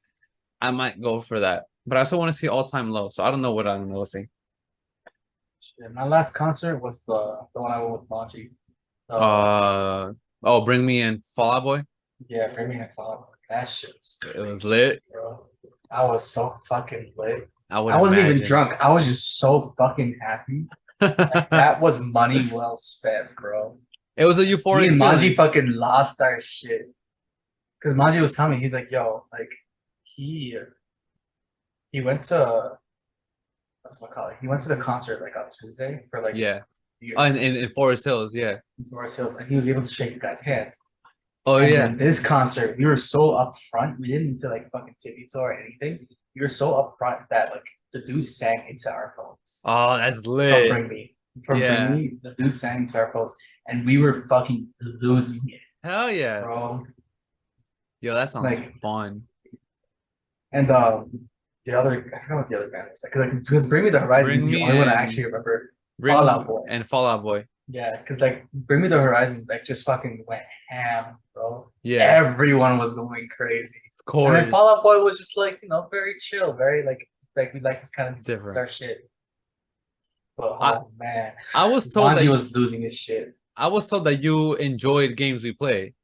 I might go for that. But I also want to see All Time Low. So I don't know what I'm gonna go see. Shit, my last concert was the one I went with Monty. Oh, Bring Me In, Fall Out Boy. Yeah, Bring Me in Fall. That shit was It was crazy, lit. bro. I was so fucking lit. I would I wasn't even imagine. drunk. I was just so fucking happy. Like, that was money well spent, bro. It was a Me euphoric and Manji feeling. fucking lost our shit. Because Manji was telling me, he's like, yo, like he went to what's it called? He went to the concert like on Tuesday for like Yeah. New Oh, Year's in Forest Hills, yeah. Forest Hills, and he was able to shake the guy's hand. Oh And yeah. then this concert, we were so upfront. We didn't need to like fucking tippy toe or anything. We were so upfront that like the dude sang into our phones. Oh, that's From lit. Bring Me. From Yeah. Bring Me, the dude sang into our phones. And we were fucking losing it, Hell yeah. bro. Yo, that sounds Like, fun. and the other, I forgot what the other band was like. Because Bring Me the Horizon Bring is the Me only one I In. actually remember. Bring Fall Out Boy. and Fall Out Boy. Yeah, because like Bring Me the Horizon, like just fucking went ham, bro. Yeah. Everyone was going crazy. Of And then course. Fall Out Boy was just like, very chill, very like we like this kind of music. This is Different. our shit. But I- oh man, I was told Manji that was losing his shit. I was told that you enjoyed games we play.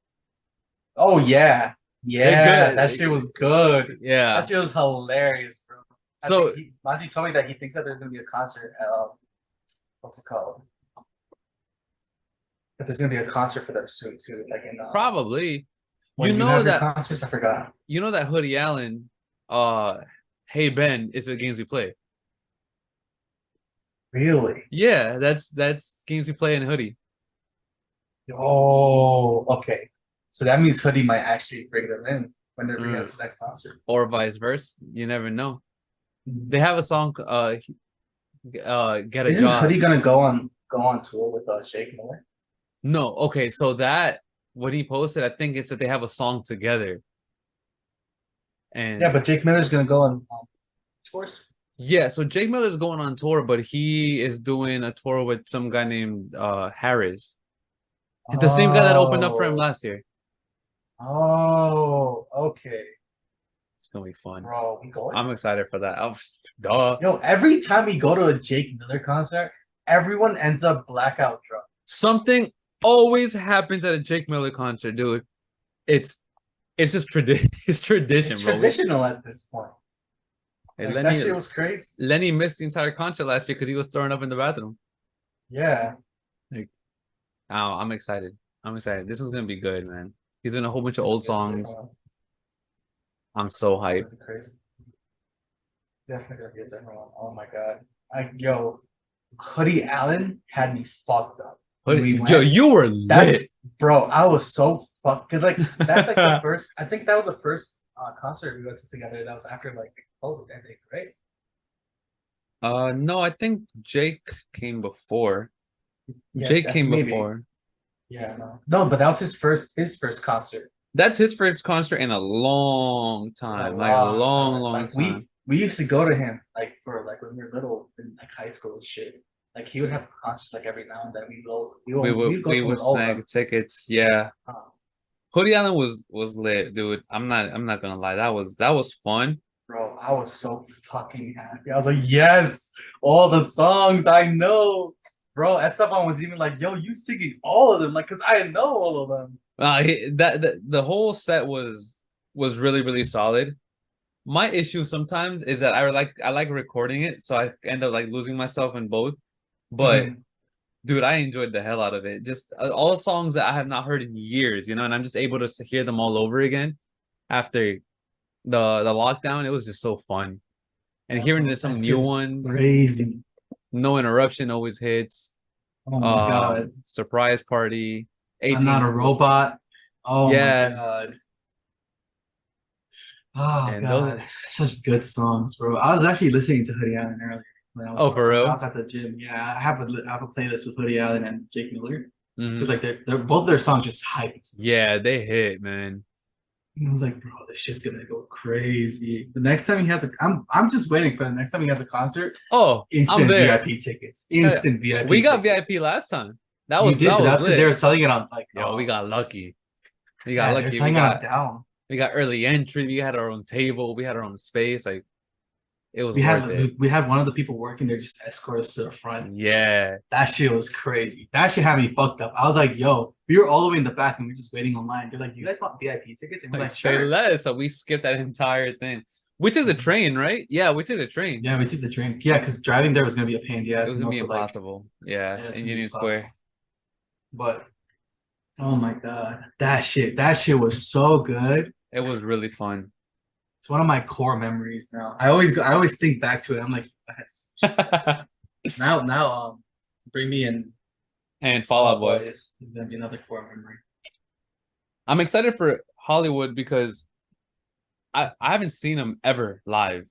Oh yeah, They're yeah, good. that shit was good. Yeah. That shit was hilarious, bro. So Manji told me that he thinks that there's gonna be a concert. What's it called? That there's gonna be a concert for them soon too, like in probably when you know have your that concerts. I forgot. you know that Hoodie Allen, Hey Ben is the games we play. Really? Yeah, that's games we play in Hoodie. Oh, okay. So that means Hoodie might actually bring them in when they're bringing us the next concert. Or vice versa. You never know. They have a song Get a Isn't Job. Hoodie gonna go on tour with Jake Miller? No, okay, so that what he posted, I think it's that they have a song together. And Yeah, but Jake Miller's gonna go on tours. yeah, so Jake Miller's going on tour, but he is doing a tour with some guy named Harris. The same guy that opened up for him last year. Oh, okay. It's gonna be fun. Bro, we going? I'm excited for that. Duh. Yo, every time we go to a Jake Miller concert, everyone ends up blackout drunk. Something always happens at a Jake Miller concert, dude. It's just tradition. It's tradition, It's bro. traditional at this point. Hey, Like, that shit was crazy. Lenny missed the entire concert last year because he was throwing up in the bathroom. Yeah. Oh, I'm excited. I'm excited. This one's gonna be good, man. He's doing a whole bunch of old songs. I'm so hyped. It's crazy. Definitely gonna be a different one. Oh my god. Yo, Hoodie Allen had me fucked up. Yo, you were lit. Bro, I was so fucked because like that's like the first. I think that was the first concert we went to together. That was after like COVID, I think, right? No, I think Jake came before. Yeah, Jake came maybe. before. Yeah, no, but that was his first concert. That's his first concert in a long time. Like a long time. We used to go to him like for like when we were little in like high school and shit. Like he would have concerts like every now and then. We would snag tickets. Yeah. Hoodie Allen was lit, dude. I'm not gonna lie. That was fun. Bro, I was so fucking happy. I was like, yes, all the songs I know. Bro, Esteban was even like, yo, you singing all of them, like, cause I know all of them. The whole set was really, really solid. My issue sometimes is that I like recording it, so I end up like losing myself in both. But dude, I enjoyed the hell out of it. Just all songs that I have not heard in years, and I'm just able to hear them all over again after the lockdown. It was just so fun, and hearing some new ones. Crazy. No Interruption always hits. Oh my god! Surprise Party. 18. I'm Not a Robot. Oh yeah. my god. Oh and god, such good songs, bro. I was actually listening to Hoodie Allen earlier when I was for real? I was at the gym. Yeah, I have a playlist with Hoodie Allen and Jake Miller. Mm-hmm. It's like they're both their songs just hype. Yeah, they hit, man. And I was like, bro, this shit's gonna go crazy. The next time he has I'm just waiting for the next time he has a concert. Oh, instant VIP tickets. Instant VIP. We got VIP last time. That You was did, but that's because they lit. were selling it on like Yo, we got lucky. We got yeah, they're lucky. selling it on down. We got early entry. We had our own table. We had our own space. Like it was We worth had it. we had one of the people working there just escort us to the front. Yeah. That shit was crazy. That shit had me fucked up. I was like, yo, we were all the way in the back and we are just waiting online. They're like, you guys want VIP tickets? And we're Like like, say sure. less. So we skipped that entire thing. We took the train, right? Yeah, we took the train. Yeah, we took the train. Yeah, because driving there was gonna be a pain in the It ass was and gonna be also like impossible. Yeah, yeah, it's in gonna be Union impossible. Square. But oh my god, that shit was so good. It was really fun. It's one of my core memories now. I always think back to it. I'm like, that's now bring me in And Fall Fall Out Out Boy Boy. is gonna be another core memory. I'm excited for Hollywood because I haven't seen them ever live.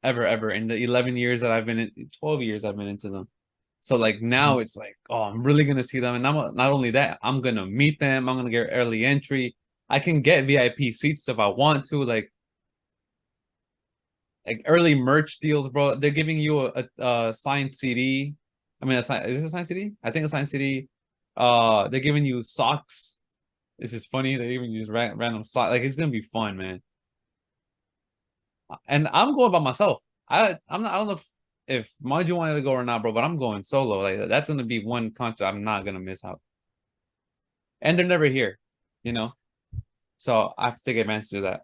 Ever in the 11 years that I've been in 12 years I've been into them. So like now it's like, oh, I'm really gonna see them. And not only that, I'm gonna meet them. I'm gonna get early entry. I can get VIP seats if I want to, like early merch deals, bro. They're giving you a signed CD. I mean, is this a signed CD? I think a signed CD. They're giving you socks. This is funny. They're giving you just random socks. Like it's gonna be fun, man. And I'm going by myself. I'm not. I don't know if Maju wanted to go or not, bro. But I'm going solo. Like that's gonna be one concert I'm not gonna miss out. And they're never here, you know. So I have to take advantage of that.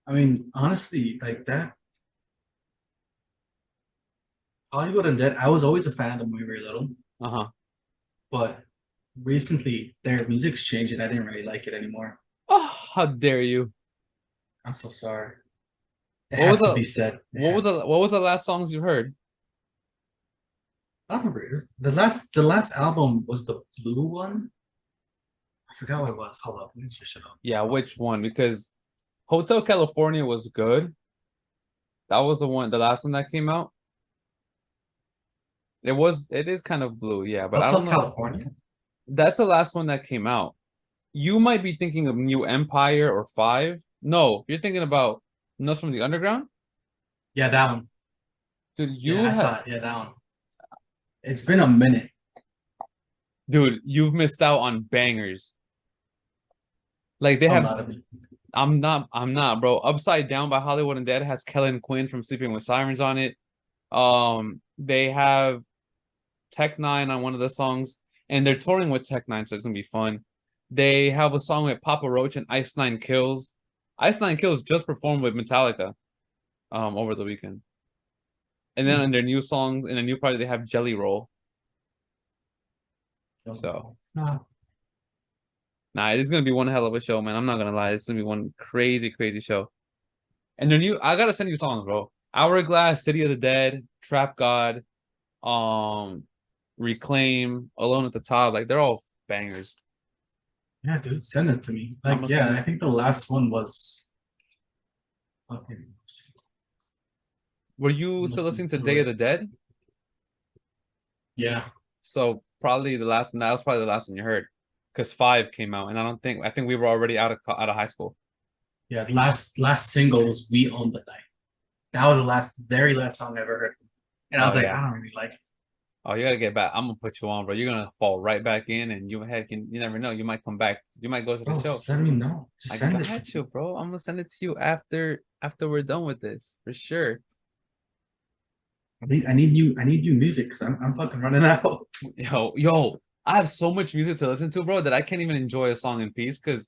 I mean, honestly, like that Hollywood Undead, I was always a fan of them when we were little, Uh-huh. but recently their music's changed and I didn't really like it anymore. Oh, how dare you? I'm so sorry. It What was has to the be said. what was the last songs you heard? I don't remember. The last album was the blue one. I forgot what it was. Hold up, let me switch it up. Yeah, which one? Because Hotel California was good. That was the last one that came out. It is kind of blue, yeah, but I Hotel don't know. California. That's the last one that came out. You might be thinking of New Empire or Five. No, you're thinking about Nuts from the Underground? Yeah, that one. Dude, Yeah, I saw it. Yeah, that one. It's been a minute. dude, you've missed out on bangers. Like they I'm have not a I'm not, bro. Upside Down by Hollywood Undead has Kellen Quinn from Sleeping with Sirens on it. They have Tech Nine on one of the songs, and they're touring with Tech Nine, so it's gonna be fun. They have a song with Papa Roach and Ice Nine Kills. Ice Nine Kills just performed with Metallica over the weekend. And then in their new song, in a new project, they have Jelly Roll. So no. nah, it's gonna be one hell of a show, man. I'm not gonna lie, it's gonna be one crazy, crazy show. And their new, I gotta send you songs, bro. Hourglass, City of the Dead, Trap God, um, Reclaim, Alone at the Top, like they're all bangers. Yeah, dude, send it to me. I'm Like, gonna yeah, send I think the last one was fucking. Were you still listening to Day of the Dead? Yeah, So probably the last one, that was probably the last one you heard. Because Five came out, and I think we were already out of high school. yeah. Last single was "We Own the Night." That was the very last song I ever heard. And I Oh was like, yeah. I don't really like it. Oh, you gotta get back. I'm gonna put you on, bro. You're gonna fall right back in, and you never know. You might come back. You might go to the Bro, show. just let me know. Just I send it got to you, me. bro. I'm gonna send it to you after we're done with this, for sure. I need new music because I'm fucking running out. Yo, I have so much music to listen to, bro, that I can't even enjoy a song in peace because,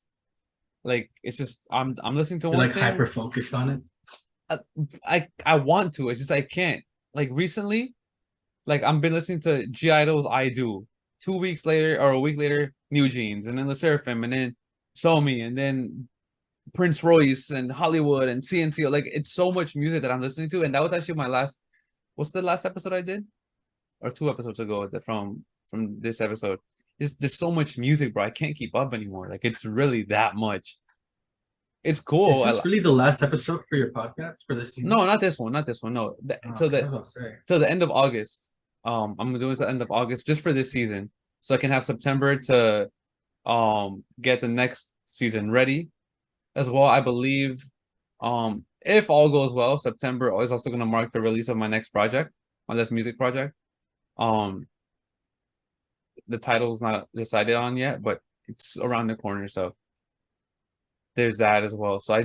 like, it's just I'm listening to You're one like thing. hyper focused on it. I want to. It's just I can't. Like recently, like I've been listening to G Idol's "I Do." 2 weeks later or a week later, New Jeans, and then the Seraphim, and then Somi, and then Prince Royce, and Hollywood, and CNC. Like it's so much music that I'm listening to, and that was actually my last. What's the last episode I did? Or 2 episodes ago from this episode. There's so much music, bro. I can't keep up anymore. Like it's really that much. It's cool. Is this really the last episode for your podcast for this season? No, not this one. Not this one. No, Oh, I was about to say. till the end of August. I'm doing to the end of August just for this season, so I can have September to get the next season ready as well. I believe if all goes well, September is also going to mark the release of my next project, my next music project. Um, the title's not decided on yet, but it's around the corner, so there's that as well. So I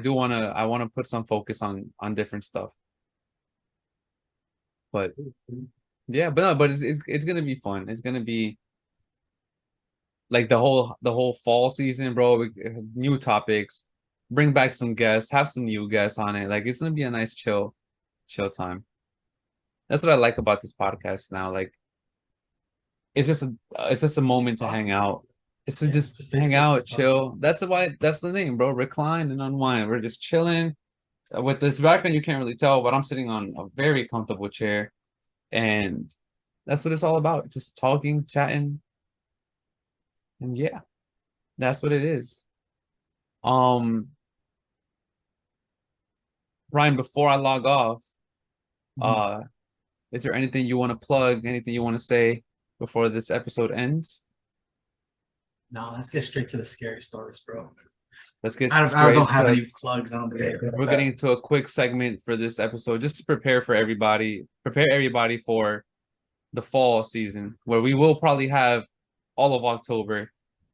wanna put some focus on different stuff. But yeah, but no, but it's gonna be fun. It's gonna be like the whole fall season, bro. New topics, bring back some guests, have some new guests on it. Like it's gonna be a nice chill time. That's what I like about this podcast now. Like it's just a moment to hang out. It's to just hang out, chill. That's the name, bro. Recline and unwind. We're just chilling. With this background, you can't really tell, but I'm sitting on a very comfortable chair, and that's what it's all about. Just talking, chatting, and yeah, that's what it is. Um, Ryan, before I log off, uh, is there anything you want to plug? Anything you want to say before this episode ends? No, let's get straight to the scary stories, bro. Let's get I don't straight have to. any plugs on there. We're getting into a quick segment for this episode just to prepare everybody for the fall season, where we will probably have all of October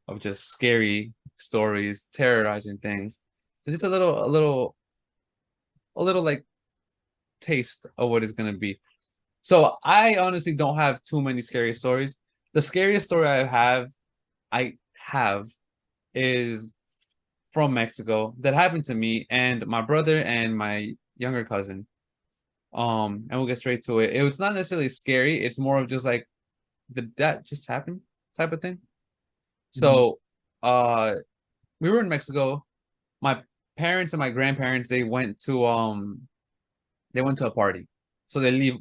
of just scary stories, terrorizing things. So just a little like taste of what it's gonna be. So I honestly don't have too many scary stories. The scariest story I have is from Mexico that happened to me and my brother and my younger cousin. And we'll get straight to it. It was not necessarily scary. It's more of just like, did that just happen type of thing. So, we were in Mexico. My parents and my grandparents they went to a party, so they leave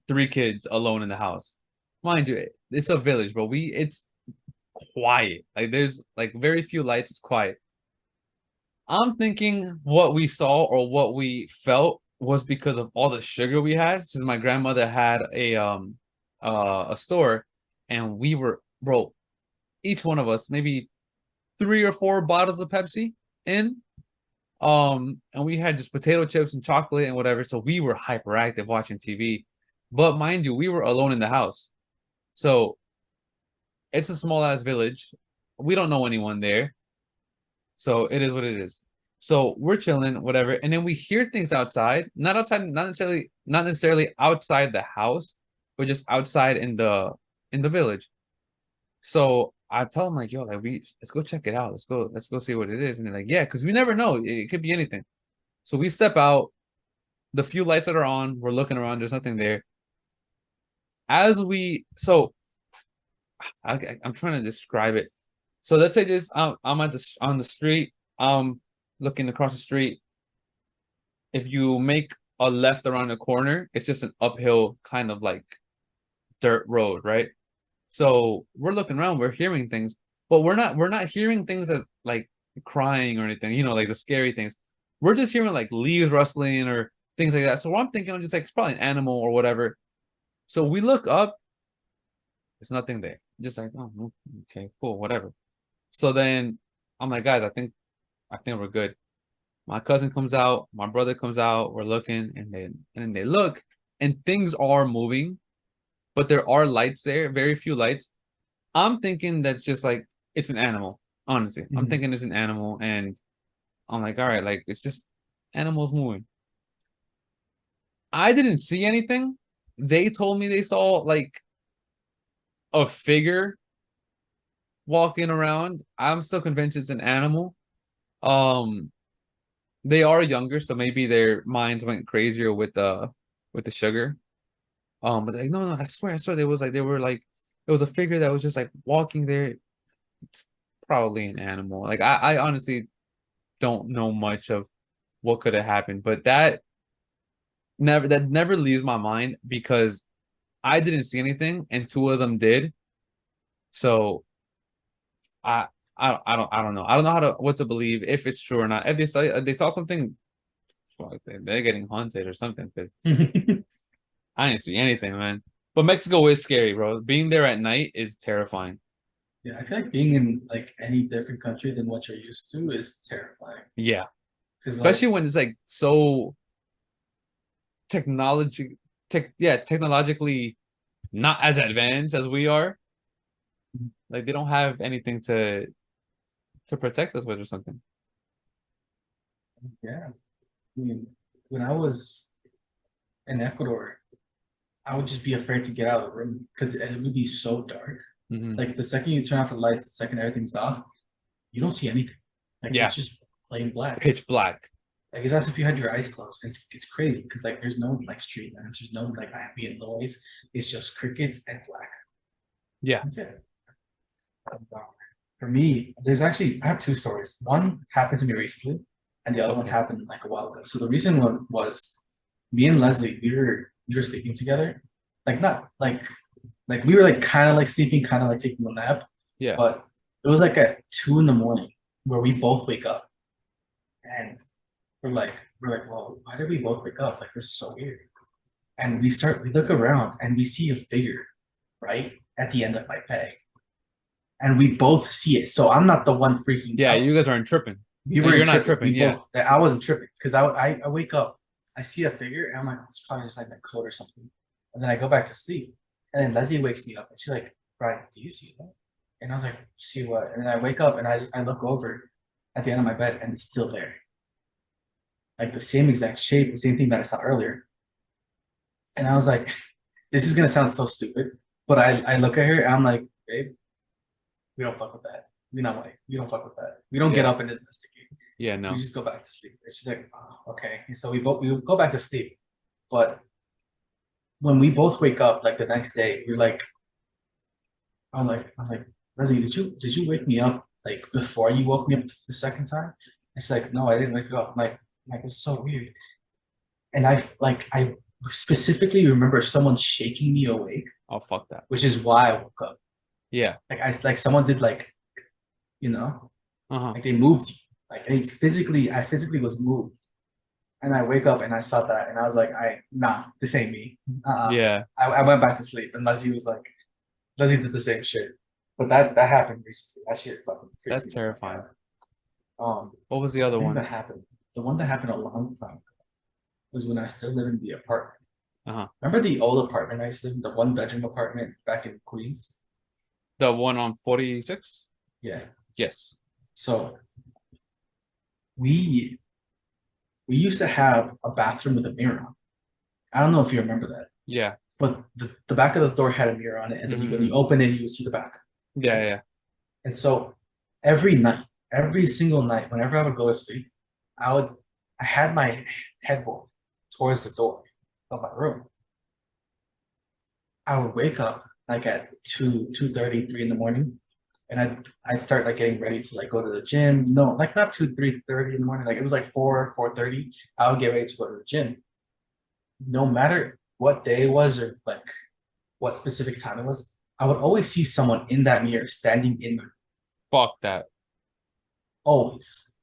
three kids alone in the house. Mind you, it's a village, but it's quiet. Like there's like very few lights. It's quiet. I'm thinking what we saw or what we felt was because of all the sugar we had, since my grandmother had a store, and we were, bro, each one of us maybe 3 or 4 bottles of Pepsi in, and we had just potato chips and chocolate and whatever. So we were hyperactive watching TV, but mind you, we were alone in the house. So it's a small ass village. We don't know anyone there. So it is what it is. So we're chilling, whatever, and then we hear things outside, not outside, not necessarily outside the house, but just outside in the village. So I tell them like, yo, like let's go check it out. Let's go see what it is. And they're like, yeah, because we never know. It could be anything. So we step out, the few lights that are on, we're looking around, there's nothing there. I'm trying to describe it. So let's say this, I'm on the street, looking across the street. If you make a left around the corner, it's just an uphill kind of like dirt road, right? So we're looking around, we're hearing things, but we're not hearing things that like crying or anything, like the scary things. We're just hearing like leaves rustling or things like that. So I'm thinking I'm just like it's probably an animal or whatever. So we look up, there's nothing there. Just like, oh, okay, cool, whatever. So then I'm like, guys, I think we're good. My cousin comes out, my brother comes out, we're looking, and then they look, and things are moving, but there are lights there, very few lights. I'm thinking that's just like it's an animal. Honestly, I'm thinking it's an animal, and I'm like, all right, like it's just animals moving. I didn't see anything. They told me they saw like a figure walking around. I'm still convinced it's an animal. Um, they are younger, so maybe their minds went crazier with the sugar. But like, no, I swear, there was like they were like it was a figure that was just like walking there. It's probably an animal. Like I honestly don't know much of what could have happened, but that never leaves my mind because I didn't see anything and two of them did. So I I don't know. I don't know what to believe if it's true or not. If they saw something, fuck, they're getting haunted or something. Cause I didn't see anything, man. But Mexico is scary, bro. Being there at night is terrifying. Yeah, I feel like being in like any different country than what you're used to is terrifying. Yeah, Because like, especially when it's like so technologically not as advanced as we are. Like they don't have anything to protect us with or something. Yeah. I mean, when I was in Ecuador, I would just be afraid to get out of the room because it would be so dark. Hmm. Like the second you turn off the lights, the second everything's off, you don't see anything. Like Yeah, it's just plain it's black. pitch black. Like it's as if you had your eyes closed. It's crazy because like there's no like street lamps, there's no like ambient noise. It's just crickets and black. Yeah. That's it. For me, there's actually I have two stories. One happened to me recently, and the other one Okay. happened like a while ago. So the recent one was me and Leslie. We were sleeping together, like not like we were like kind of like sleeping, kind of like taking a nap, Yeah. but it was like at 2 in the morning where we both wake up, and we're like, well, why did we both wake up? Like this is so weird. And we look around and we see a figure right at the end of my bed and we both see it. So I'm not the one freaking Yeah, out. you guys aren't tripping. We Like, were you're not tripping. tripping. Yeah. I wasn't tripping because I wake up, I see a figure, and I'm like, it's probably just like my coat or something. And then I go back to sleep. And then Leslie wakes me up and she's like, Brian, do you see that? And I was like, see what? And then I wake up and I look over at the end of my bed and it's still there. Like the same exact shape, the same thing that I saw earlier. And I was like, this is gonna sound so stupid, but I look at her and I'm like, babe, we don't fuck with that. We not like we don't fuck with that. We don't get Yeah. up and investigate. Yeah, We no. just go back to sleep. And she's like, oh, okay. And so we go back to sleep. But when we both wake up, like the next day, we're like, I was like, Leslie, did you wake me up like before you woke me up the second time? And she's like, no, I didn't wake you up. I'm like it's so weird. And I specifically remember someone shaking me awake, Oh, fuck that. which is why I woke up. Yeah. Like someone did like, you know, Uh-huh. like they moved you. Like I physically was moved. And I wake up and I saw that and I was like, nah, this ain't me. Yeah. I went back to sleep and Leslie did the same shit. But that happened recently. That shit fucking freaked That's me the fuck terrifying. out. What was the The other thing one? that happened, the one that happened a long time ago was when I still lived in the apartment. Uh-huh. Remember the old apartment I used to live in, the 1 bedroom apartment back in Queens? The one on 46? Yeah. Yes. So we we used to have a bathroom with a mirror on. I don't know if you remember that, Yeah. but the back of the door had a mirror on it, and then when you open it, you would see the back. Yeah, yeah. And so every night, every single night, whenever I would go to sleep, I had my headboard towards the door of my room. I would wake up like at 2:30, 3 in the morning, and I'd start like getting ready to like go to the gym. No, like not 2, 3:30 in the morning. Like it was like 4:30. I would get ready to go to the gym. No matter what day it was or like what specific time it was, I would always see someone in that mirror standing in my Fuck that. always.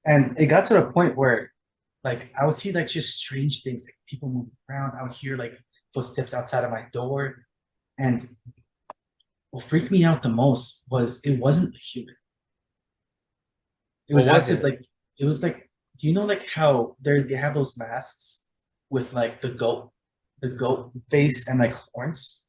And it got to the point where like I would see like just strange things, like people moving around. I would hear like footsteps outside of my door. And what freaked me out the most was it wasn't a human. It What was was as if it? like it was like, do you know like how they have those masks with like the goat face and like horns?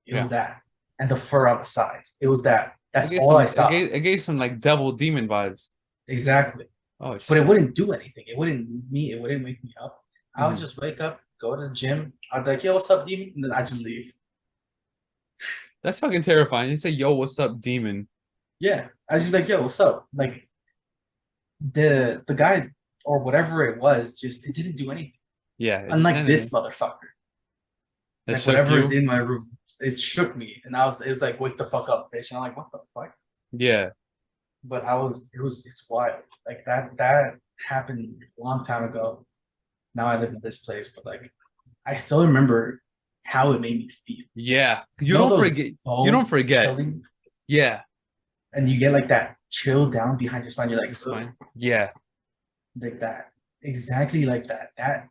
It Yeah. was that. And the fur on the sides. It was that. It That's gave all I some saw. it gave some like devil demon vibes. Exactly. Oh But it shit. wouldn't do anything. It wouldn't move me. It wouldn't wake me up. I would Mhm. just wake up, go to the gym. I'd be like, yo, what's up, demon? And then I just leave. That's fucking terrifying. You say, yo, what's up, demon? Yeah. I just be like, yo, what's up? Like the guy or whatever it was, just it didn't do anything. Yeah, it just Unlike ended this it. motherfucker. That Like shook whatever is you. in my room, it shook me. And it was like, wake the fuck up, bitch. And I'm like, what the fuck? Yeah. But it's wild. Like that happened a long time ago. Now I live in this place, but like I still remember how it made me feel. Yeah. You know those You don't bones forget. chilling, Yeah. and you get like that chill down behind your spine. You're like, It's "Ugh," fine. Yeah. like that, exactly like that. That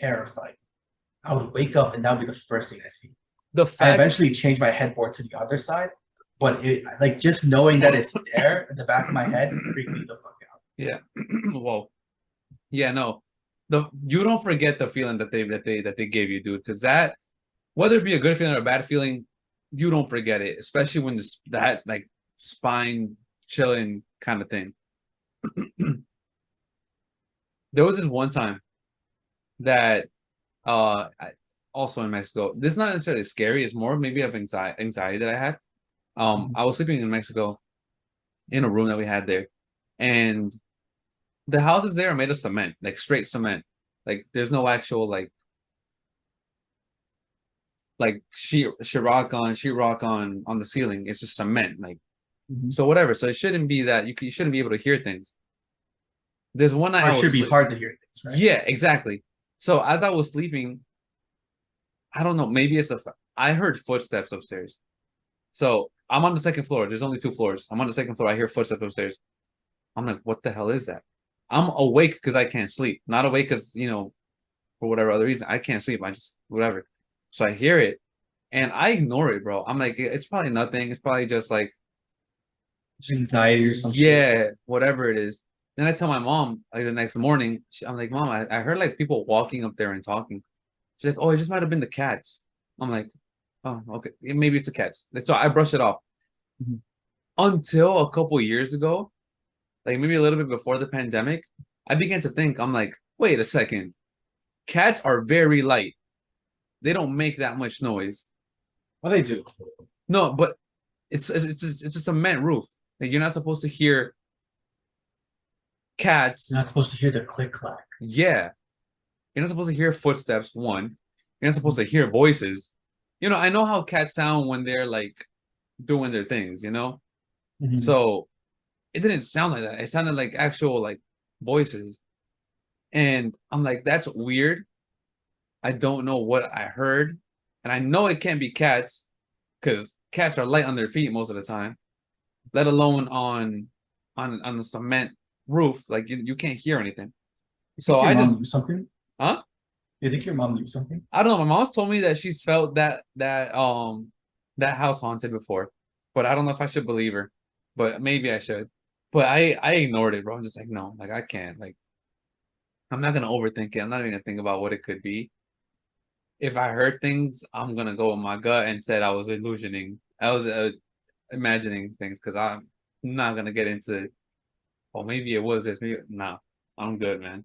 terrified. I would wake up, and that would be the first thing I see. The I fact eventually changed my headboard to the other side, but it like just knowing that it's there in the back of my head freaked me the fuck out. Yeah. Whoa. Yeah, no. You don't forget the feeling that they gave you, dude, because whether it be a good feeling or a bad feeling, you don't forget it, especially when that like spine chilling kind of thing. There was this one time that also in Mexico. This is not necessarily scary, it's more maybe of anxiety that I had. I was sleeping in Mexico in a room that we had there, and the houses there are made of cement, like straight cement. Like there's no actual like sheetrock on the ceiling. It's just cement. Like so whatever. So it shouldn't be that you shouldn't be able to hear things. There's one night Or I it should was be hard to hear things, right? Yeah, exactly. So as I was sleeping, I don't know, maybe I heard footsteps upstairs. So I'm on the second floor. There's only two floors. I'm on the second floor. I hear footsteps upstairs. I'm like, what the hell is that? I'm awake because I can't sleep. Not awake because, for whatever other reason, I can't sleep. I just, whatever. So I hear it and I ignore it, bro. I'm like, it's probably nothing. It's probably just like, Anxiety or something. yeah, whatever it is. Then I tell my mom, like the next morning, I'm like, Mom, I heard like people walking up there and talking. She's like, oh, it just might have been the cats. I'm like, oh, okay. Maybe it's the cats. So I brush it off. Mhm. Until a couple years ago, like maybe a little bit before the pandemic, I began to think, I'm like, wait a second. Cats are very light. They don't make that much noise. Well, they do. No, but it's a cement roof. Like you're not supposed to hear cats. You're not supposed to hear the click clack. Yeah. You're not supposed to hear footsteps, one. You're not supposed to hear voices. I know how cats sound when they're like doing their things, So it didn't sound like that. It sounded like actual like voices. And I'm like, that's weird. I don't know what I heard. And I know it can't be cats because cats are light on their feet most of the time, let alone on the cement roof. Like you can't hear anything. So Your I just mom knew something? huh? You think your mom knew something? I don't know. My mom's told me that she's felt that house haunted before, but I don't know if I should believe her. But maybe I should. But I ignored it, bro. I'm just like, no, like I can't. Like I'm not gonna overthink it. I'm not even gonna think about what it could be. If I heard things, I'm gonna go with my gut and said I was illusioning. I was imagining things because I'm not gonna get into. Oh, maybe it was this. Maybe nah. I'm good, man.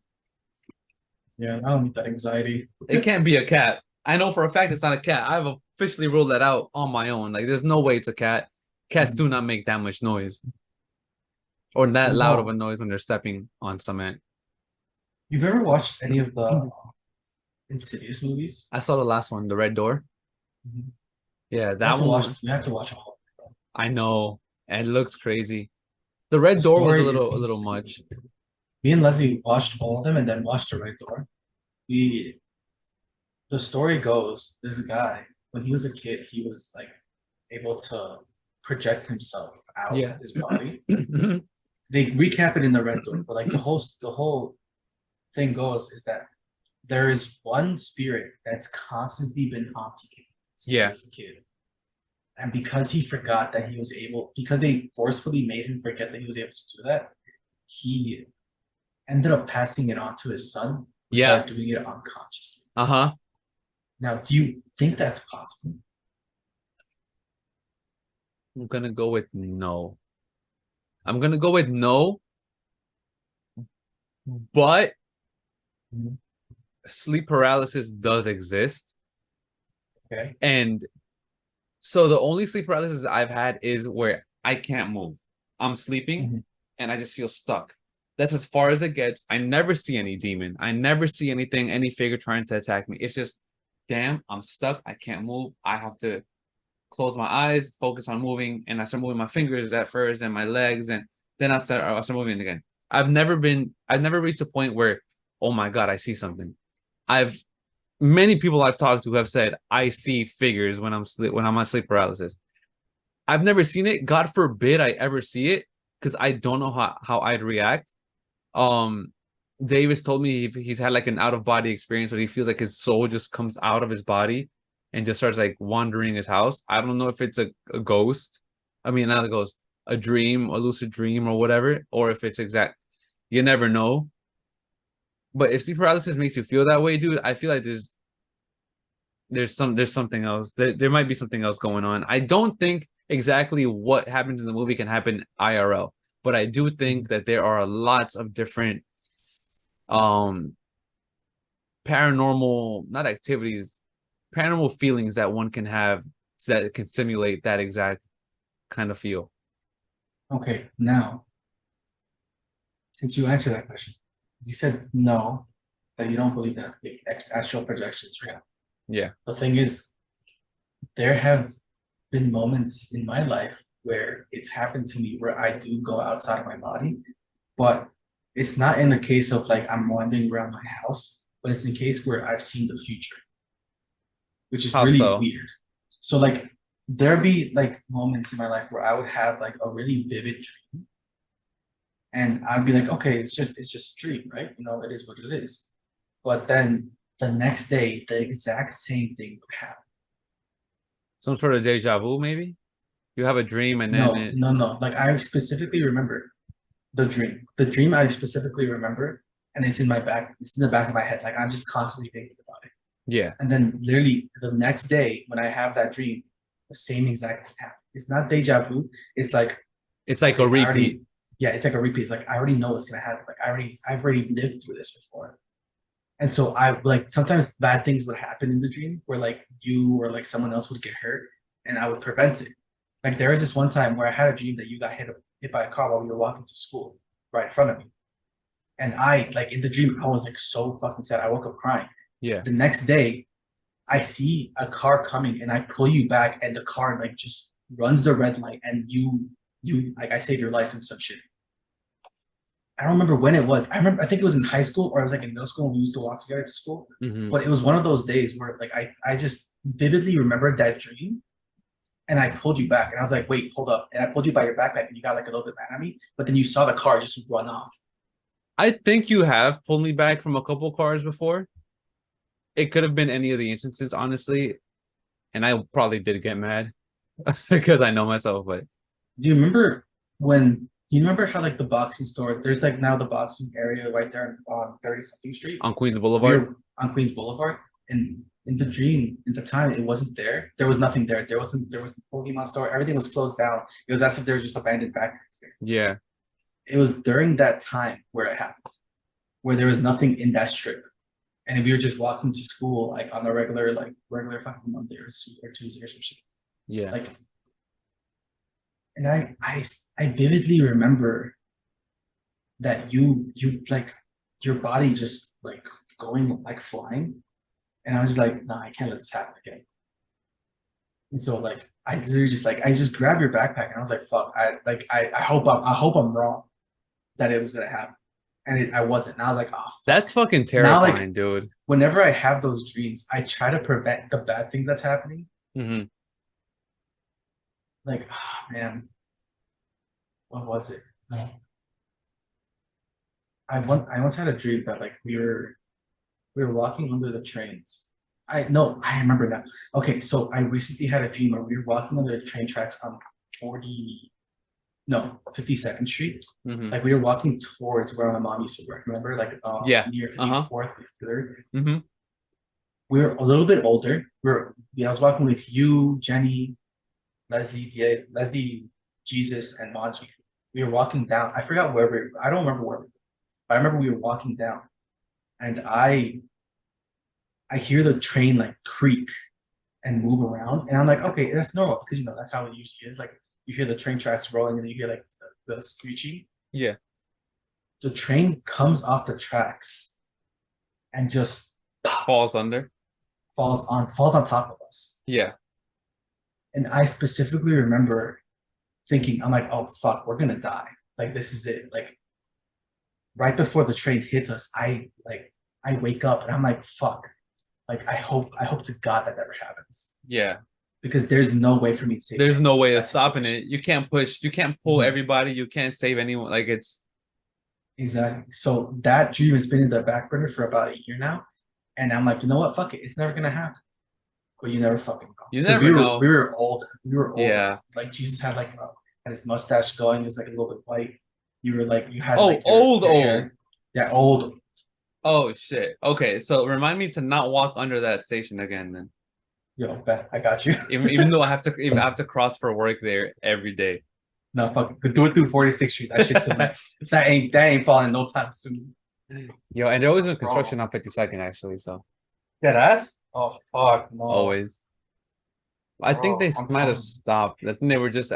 Yeah, I don't need that anxiety. It can't be a cat. I know for a fact it's not a cat. I've officially ruled that out on my own. Like, there's no way it's a cat. Cats do not make that much noise or that loud of a No. noise when they're stepping on cement. You've ever watched any of the Insidious movies? I saw the last one, The Red Door. Mhm. Yeah, You have that to watch. one. You have to watch all. I know. And it looks crazy. The Red The Door was a story is little insane. much. Me and Leslie watched all of them and then watched the Red Door. We The story goes, this guy, when he was a kid, he was like able to project himself out Yeah. of his body. They recap it in the Red Door, but like the whole thing goes is that there is one spirit that's constantly been haunting him since he Yeah. was a kid. And because he forgot that he was able, because they forcefully made him forget that he was able to do that, he ended up passing it on to his son, who Yeah. started doing it unconsciously. Uh-huh. Now, do you think that's possible? I'm gonna go with no. I'm gonna go with no, but Mhm. sleep paralysis does exist. Okay. And so the only sleep paralysis I've had is where I can't move. I'm sleeping Mhm. and I just feel stuck. That's as far as it gets. I never see any demon. I never see anything, any figure trying to attack me. It's just, damn, I'm stuck. I can't move. I have to close my eyes, focus on moving, and I start moving my fingers at first and my legs, and then I start moving again. I've never reached a point where, oh my God, I see something. I've Many people I've talked to have said I see figures when I'm on sleep paralysis. I've never seen it. God forbid I ever see it because I don't know how I'd react. Um, Davis told me he's had like an out of body experience where he feels like his soul just comes out of his body and just starts like wandering his house. I don't know if it's a ghost. I mean, not a ghost, a dream, a lucid dream or whatever, or if it's exact. You never know. But if sleep paralysis makes you feel that way, dude, I feel like there's something else. There might be something else going on. I don't think exactly what happens in the movie can happen IRL, but I do think that there are lots of different um paranormal, not activities, paranormal feelings that one can have that can simulate that exact kind of feel. Okay, now, since you answered that question, you said no, that you don't believe that the astral projection is real. Yeah. The thing is, there have been moments in my life where it's happened to me where I do go outside of my body, but it's not in the case of like I'm wandering around my house, but it's in a case where I've seen the future, which is How really so? weird. So like there'd be like moments in my life where I would have like a really vivid dream, and I'd be like, okay, it's just a dream, right? You know, it is what it is. But then the next day, the exact same thing would happen. Some sort of deja vu, maybe? You have a dream and then No, it no, no. Like I specifically remember the dream. The dream I specifically remember, and it's in my back. It's in the back of my head. Like I'm just constantly thinking about it. yeah. And then literally the next day when I have that dream, the same exact thing happens. It's not deja vu. It's like It's like okay, a I repeat. already, yeah, it's like a repeat. It's like I already know what's gonna happen. Like I've already lived through this before. And so I like sometimes bad things would happen in the dream where like you or like someone else would get hurt and I would prevent it. Like there was this one time where I had a dream that you got hit by a car while we were walking to school right in front of me. And I like in the dream, I was like so fucking sad. I woke up crying. Yeah. The next day, I see a car coming and I pull you back and the car like just runs the red light and you like I save your life and some shit. I don't remember when it was. I think it was in high school or I was like in middle school when we used to walk together to school. Mhm. But it was one of those days where like I just vividly remembered that dream and I pulled you back and I was like, wait, hold up. And I pulled you by your backpack and you got like a little bit mad at me, but then you saw the car just run off. I think you have pulled me back from a couple cars before. It could have been any of the instances, honestly, and I probably did get mad because I know myself. But Do you remember when you remember how like the boxing store, there's like now the boxing area right there on 30 something street? on Queens We Boulevard, were on Queens Boulevard, and in the dream, in the time, it wasn't there. There was nothing there. There was a Pokemon store. Everything was closed down. It was as if there was just abandoned factories there. yeah, It was during that time where it happened, where there was nothing in that strip. And we were just walking to school like on a regular fucking Monday or Tuesday or some shit. yeah. Like, and I vividly remember that you like your body just like going like flying. And I was just like, no, I can't let this happen again. And so like I literally just like I just grabbed your backpack and I was like, fuck, I hope I'm wrong that it was gonna happen. And I wasn't. And I was like, oh fuck. That's fucking Now like terrifying, dude. whenever I have those dreams, I try to prevent the bad thing that's happening. Hmm. Like, oh, man, what was it? I once had a dream that like we were walking under the trains. I remember that. Okay, so I recently had a dream where we were walking under the train tracks on 40, no, 52nd Street. Hmm. Like we were walking towards where my mom used to work. Remember, like Yeah. near Uh-huh. 54th, 53rd. Hmm. We were a little bit older. I was walking with you, Jenny, Leslie, Jesus, and Maji. We were walking down. I forgot where I don't remember where, but I remember we were walking down, and I hear the train like creak and move around, and I'm like, okay, that's normal because you know that's how it usually is. Like you hear the train tracks rolling, and you hear like the screeching. Yeah. The train comes off the tracks and just Falls under. falls on top of us. Yeah. And I specifically remember thinking, I'm like, oh fuck, we're gonna die. Like this is it. Like right before the train hits us, I wake up and I'm like, fuck. Like I hope to God that never happens. Yeah. Because there's no way for me to save There's no way that of stopping situation. it. You can't push. You can't pull Mhm. everybody. You can't save anyone. Like it's Exactly. So that dream has been in the back burner for about a year now. And I'm like, you know what? Fuck it. It's never gonna happen. But you never fucking know. you Because never know. we were older. We were older. Yeah. Like Jesus had like had his mustache going. It was like a little bit white. You were like you had Oh, like old. hair. Yeah, old. Oh shit. Okay, so remind me to not walk under that station again then. Yo, bet I got you. Even though I have to cross for work there every day. No, fuck, do it through 46th Street. That shit's so bad. That ain't falling no time soon. Yo, and they're always doing Bro. construction on 52nd actually, so Dead ass? Oh fuck no. always. I think Bro, they I'm might have telling you. stopped. I think they were just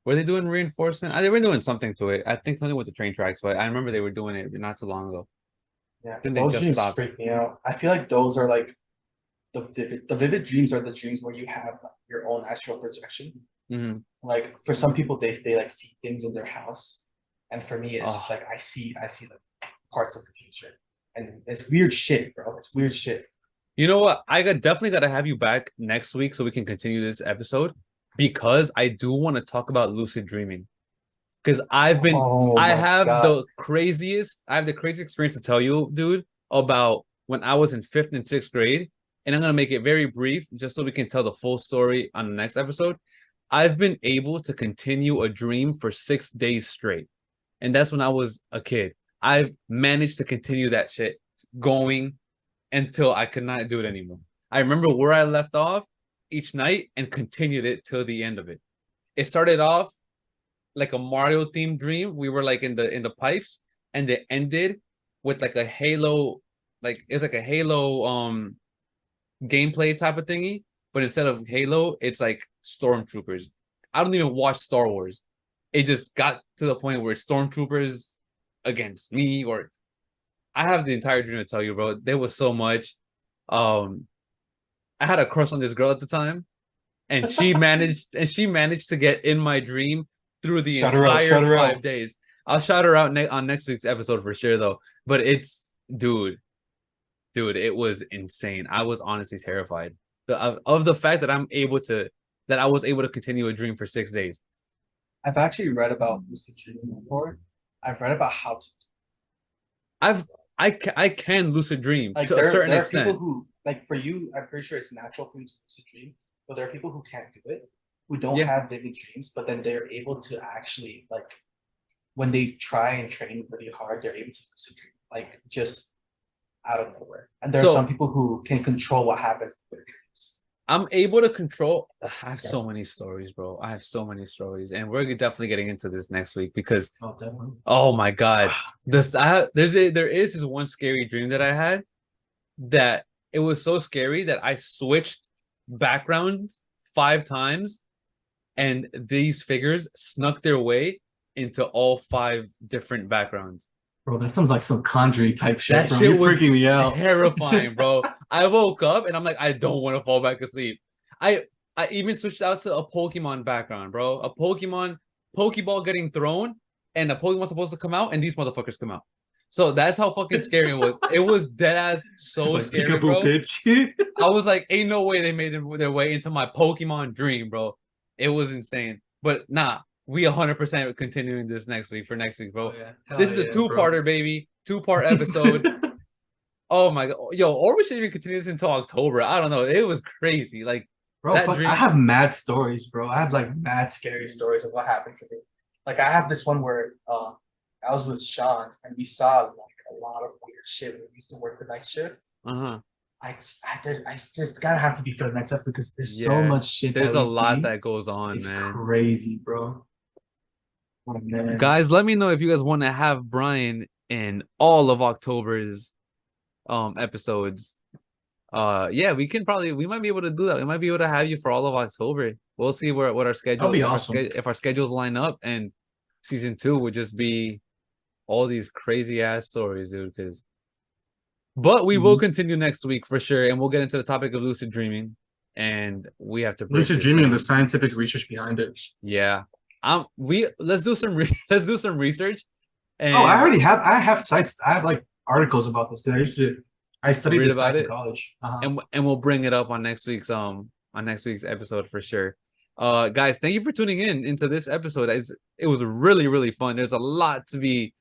were they doing reinforcement? They were doing something to it. I think something with the train tracks, but I remember they were doing it not too long ago. Yeah, I think they those just dreams stopped. freak me out. I feel like those are like the vivid dreams are the dreams where you have like, your own astral projection. Hmm. Like for some people, they like see things in their house, and for me, it's just Oh, like I see like parts of the future, and it's weird shit, bro. It's weird shit. you know what? Definitely got to have you back next week so we can continue this episode because I do want to talk about lucid dreaming. Because Oh I my have god. the craziest experience to tell you, dude, about when I was in fifth and sixth grade. And I'm gonna make it very brief, just so we can tell the full story on the next episode. I've been able to continue a dream for 6 days straight, and that's when I was a kid. I've managed to continue that shit going until I could not do it anymore. I remember where I left off each night and continued it till the end of it. It started off like a Mario themed dream. We were like in the pipes, and it ended with like a Halo, like it's like a Halo gameplay type of thingy, but instead of Halo, it's like stormtroopers. I don't even watch Star Wars. It just got to the point where it's stormtroopers against me, or I have the entire dream to tell you, bro. There was so much. Um, I had a crush on this girl at the time, and she managed to get in my dream through the Shut her out. entire Shut her 5 days. I'll shout her out on next week's episode for sure, though. But it's dude, it was insane. I was honestly terrified of the fact that I was able to continue a dream for 6 days. I've actually read about lucid dreaming before. I've read about how to I've I can lucid dream like to a certain there are people extent. who like for you, I'm pretty sure it's natural for you to lucid dream, but there are people who can't do it, who don't Yeah, have vivid dreams, but then they're able to actually like when they try and train really hard, they're able to lucid dream, like just out of nowhere. And there are some so people who can control what happens in their dreams. I'm able to control. I have so many stories, bro. I have so many stories, and we're definitely getting into this next week because Oh, definitely. oh my god, there is this one scary dream that I had that it was so scary that I switched backgrounds 5 times, and these figures snuck their way into all 5 different backgrounds. Bro, that sounds like some Conjuring type shit, That bro. shit You're was freaking me out. terrifying, bro. I woke up and I'm like, I don't want to fall back asleep. I I even switched out to a Pokemon background, bro. A Pokeball getting thrown, and a Pokemon supposed to come out, and these motherfuckers come out. So that's how fucking scary it was. It was dead ass so Like scary, peekaboo bro. bitch. I was like, ain't no way they made their way into my Pokemon dream, bro. It was insane. But nah, we 100% continuing this next week for next week, bro. Oh yeah. Hell This is a yeah, bro. two-parter, baby. Two-part episode. Oh my god. Yo, or we should even continue this until October. I don't know. It was crazy. Like Bro, that fuck, I dream. have mad stories, bro. I have like mad scary stories of what happened to me. Like I have this one where I was with Sean and we saw like a lot of weird shit when we used to work the night shift. Uh-huh. I just gotta have to be for the next episode because there's so Yeah. much shit that There's a we lot see. that goes on, It's man. crazy, bro. Oh man. Guys, let me know if you guys want to have Bryan in all of October's episodes. Yeah, we might be able to do that. We might be able to have you for all of October. We'll see what our That'll schedule be awesome. if our schedules line up, and season 2 would just be all these crazy ass stories, dude. But we will Mhm. continue next week for sure, and we'll get into the topic of lucid dreaming, and we have to break Lucid this dreaming and the down. scientific research behind it. Yeah, we let's do some let's do some research, Oh, and I have sites. I have like articles about this. 'Cause I studied read this about back in it, college. and we'll bring it up on next week's episode for sure. Guys, thank you for tuning in into this episode. It was really fun. There's a lot to be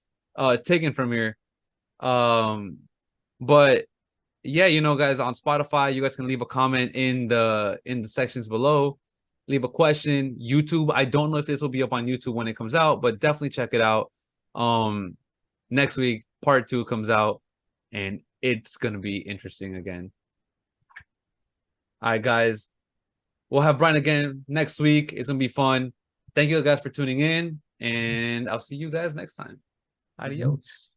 taken from here. Um, but yeah, guys, on Spotify, you guys can leave a comment in the sections below. Leave a question. YouTube, I don't know if this will be up on YouTube when it comes out, but definitely check it out. Um, Next week, part 2 comes out, and it's gonna be interesting again. All right, guys. We'll have Bryan again next week. It's gonna be fun. Thank you guys for tuning in, and I'll see you guys next time. Adios.